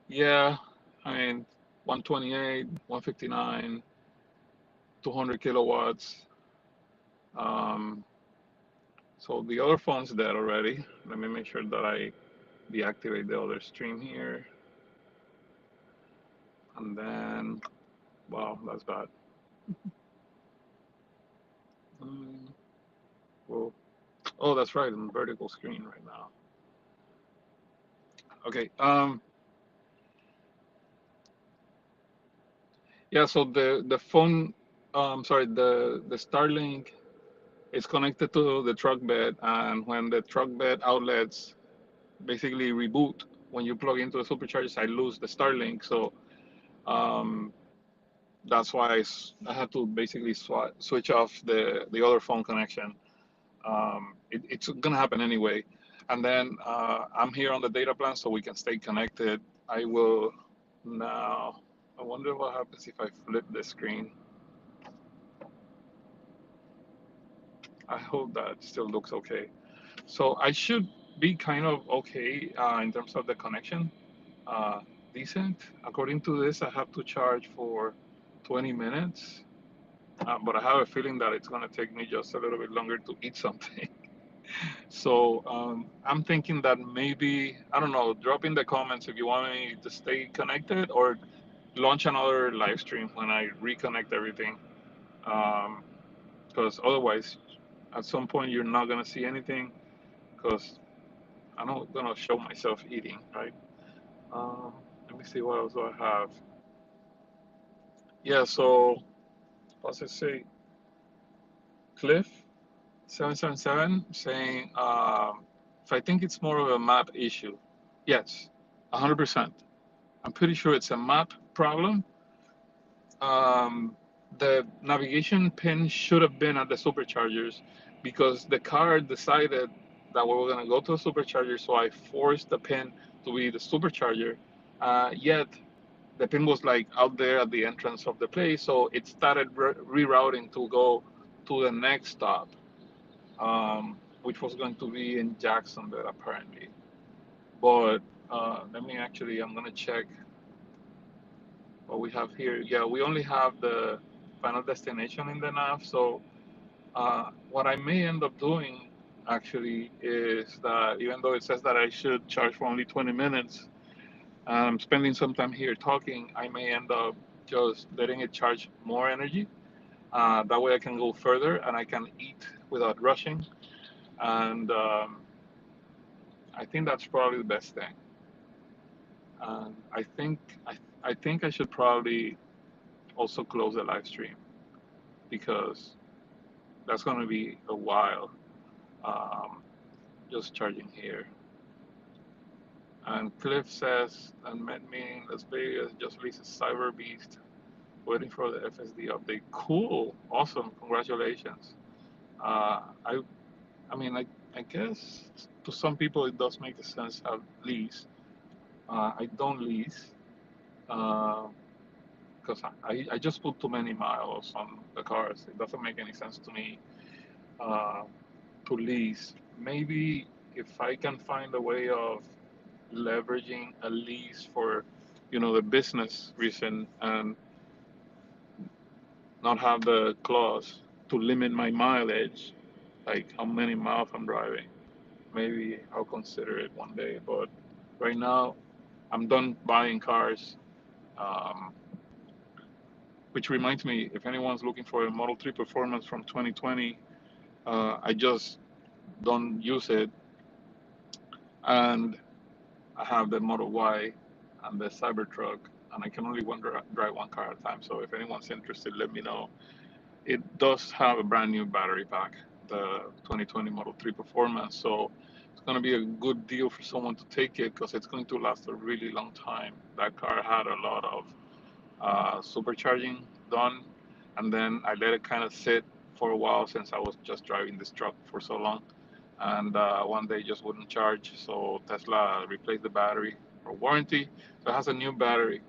yeah, I mean, 128, 159, 200 kilowatts. Um, so the other phone's dead already. Let me make sure that I deactivate the other stream here. And then, wow, that's bad. Well, oh, that's right, I'm vertical screen right now. Okay, yeah, so the phone, sorry, the Starlink is connected to the truck bed, and when the truck bed outlets basically reboot, when you plug into the superchargers, I lose the Starlink. So that's why I had to basically switch off the other phone connection. It's gonna happen anyway. And then I'm here on the data plan, so we can stay connected. I will now. I wonder what happens if I flip the screen. I hope that still looks okay. So I should be kind of okay in terms of the connection. Uh, Decent. According to this, I have to charge for 20 minutes, but I have a feeling that it's gonna take me just a little bit longer to eat something. So I'm thinking that maybe, I don't know, drop in the comments if you want me to stay connected or launch another live stream when I reconnect everything. Because otherwise, at some point, you're not gonna see anything because I'm not gonna show myself eating, right? Let me see what else do I have. Yeah, so what's it say? Cliff 777 saying if I think it's more of a map issue. Yes, 100%. I'm pretty sure it's a map problem. Um, the navigation pin should have been at the superchargers because the car decided that we were going to go to a supercharger, so I forced the pin to be the supercharger. Yet the pin was like out there at the entrance of the place, so it started rerouting to go to the next stop, which was going to be in Jacksonville apparently. But let me actually, I'm gonna check what we have here. Yeah, we only have the final destination in the nav. So what I may end up doing actually is that even though it says that I should charge for only 20 minutes, spending some time here talking, I may end up just letting it charge more energy. That way I can go further and I can eat without rushing. And I think that's probably the best thing. And I think I should probably also close the live stream because that's going to be a while um, just charging here. And Cliff says, and met me in Las Vegas, just released a Cyber Beast, waiting for the FSD update. Cool, awesome, congratulations. I mean, I guess to some people it does make sense to lease. I don't lease because I just put too many miles on the cars. It doesn't make any sense to me uh, to lease. Maybe if I can find a way of leveraging a lease for, the business reason, and not have the clause to limit my mileage, like how many miles I'm driving. Maybe I'll consider it one day, but right now I'm done buying cars. Um, which reminds me, if anyone's looking for a Model 3 Performance from 2020, I just don't use it, and I have the Model Y and the Cybertruck, and I can only drive one car at a time. So if anyone's interested, let me know. It does have a brand new battery pack, the 2020 Model 3 Performance. So it's going to be a good deal for someone to take it because it's going to last a really long time. That car had a lot of supercharging done, and then I let it kind of sit for a while since I was just driving this truck for so long. And one day it just wouldn't charge, so Tesla replaced the battery for warranty. So it has a new battery,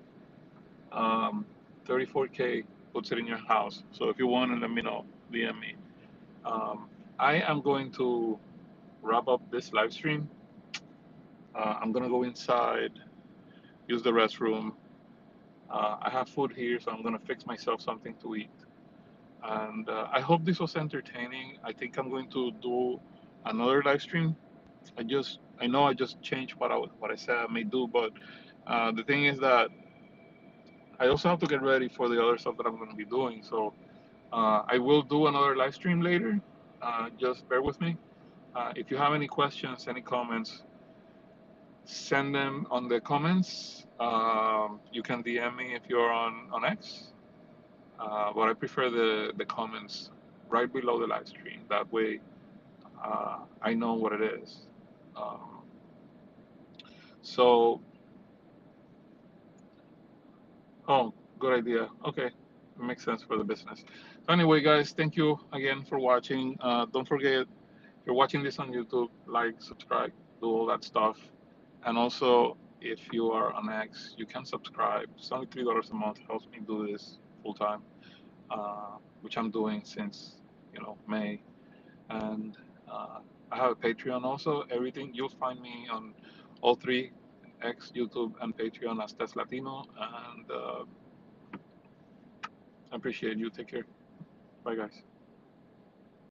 34K, puts it in your house. So if you want to, let me know, DM me. I am going to wrap up this live stream. I'm gonna go inside, use the restroom. I have food here, so I'm gonna fix myself something to eat. And I hope this was entertaining. I think I'm going to do another live stream. I know I just changed what I said I may do, but the thing is that I also have to get ready for the other stuff that I'm going to be doing. So I will do another live stream later. Just bear with me. If you have any questions, any comments, send them on the comments. You can DM me if you're on X, but I prefer the comments right below the live stream. That way, I know what it is. Um, so, oh, good idea. Okay, it makes sense for the business. So anyway, guys, thank you again for watching. Don't forget, if you're watching this on YouTube, like, subscribe, do all that stuff. And also, if you are on X, you can subscribe. It's only $3 a month. Helps me do this full time, which I'm doing since May. And I have a Patreon also. Everything you'll find me on all three, X, YouTube, and Patreon as Test Latino. And I appreciate you. Take care. Bye, guys.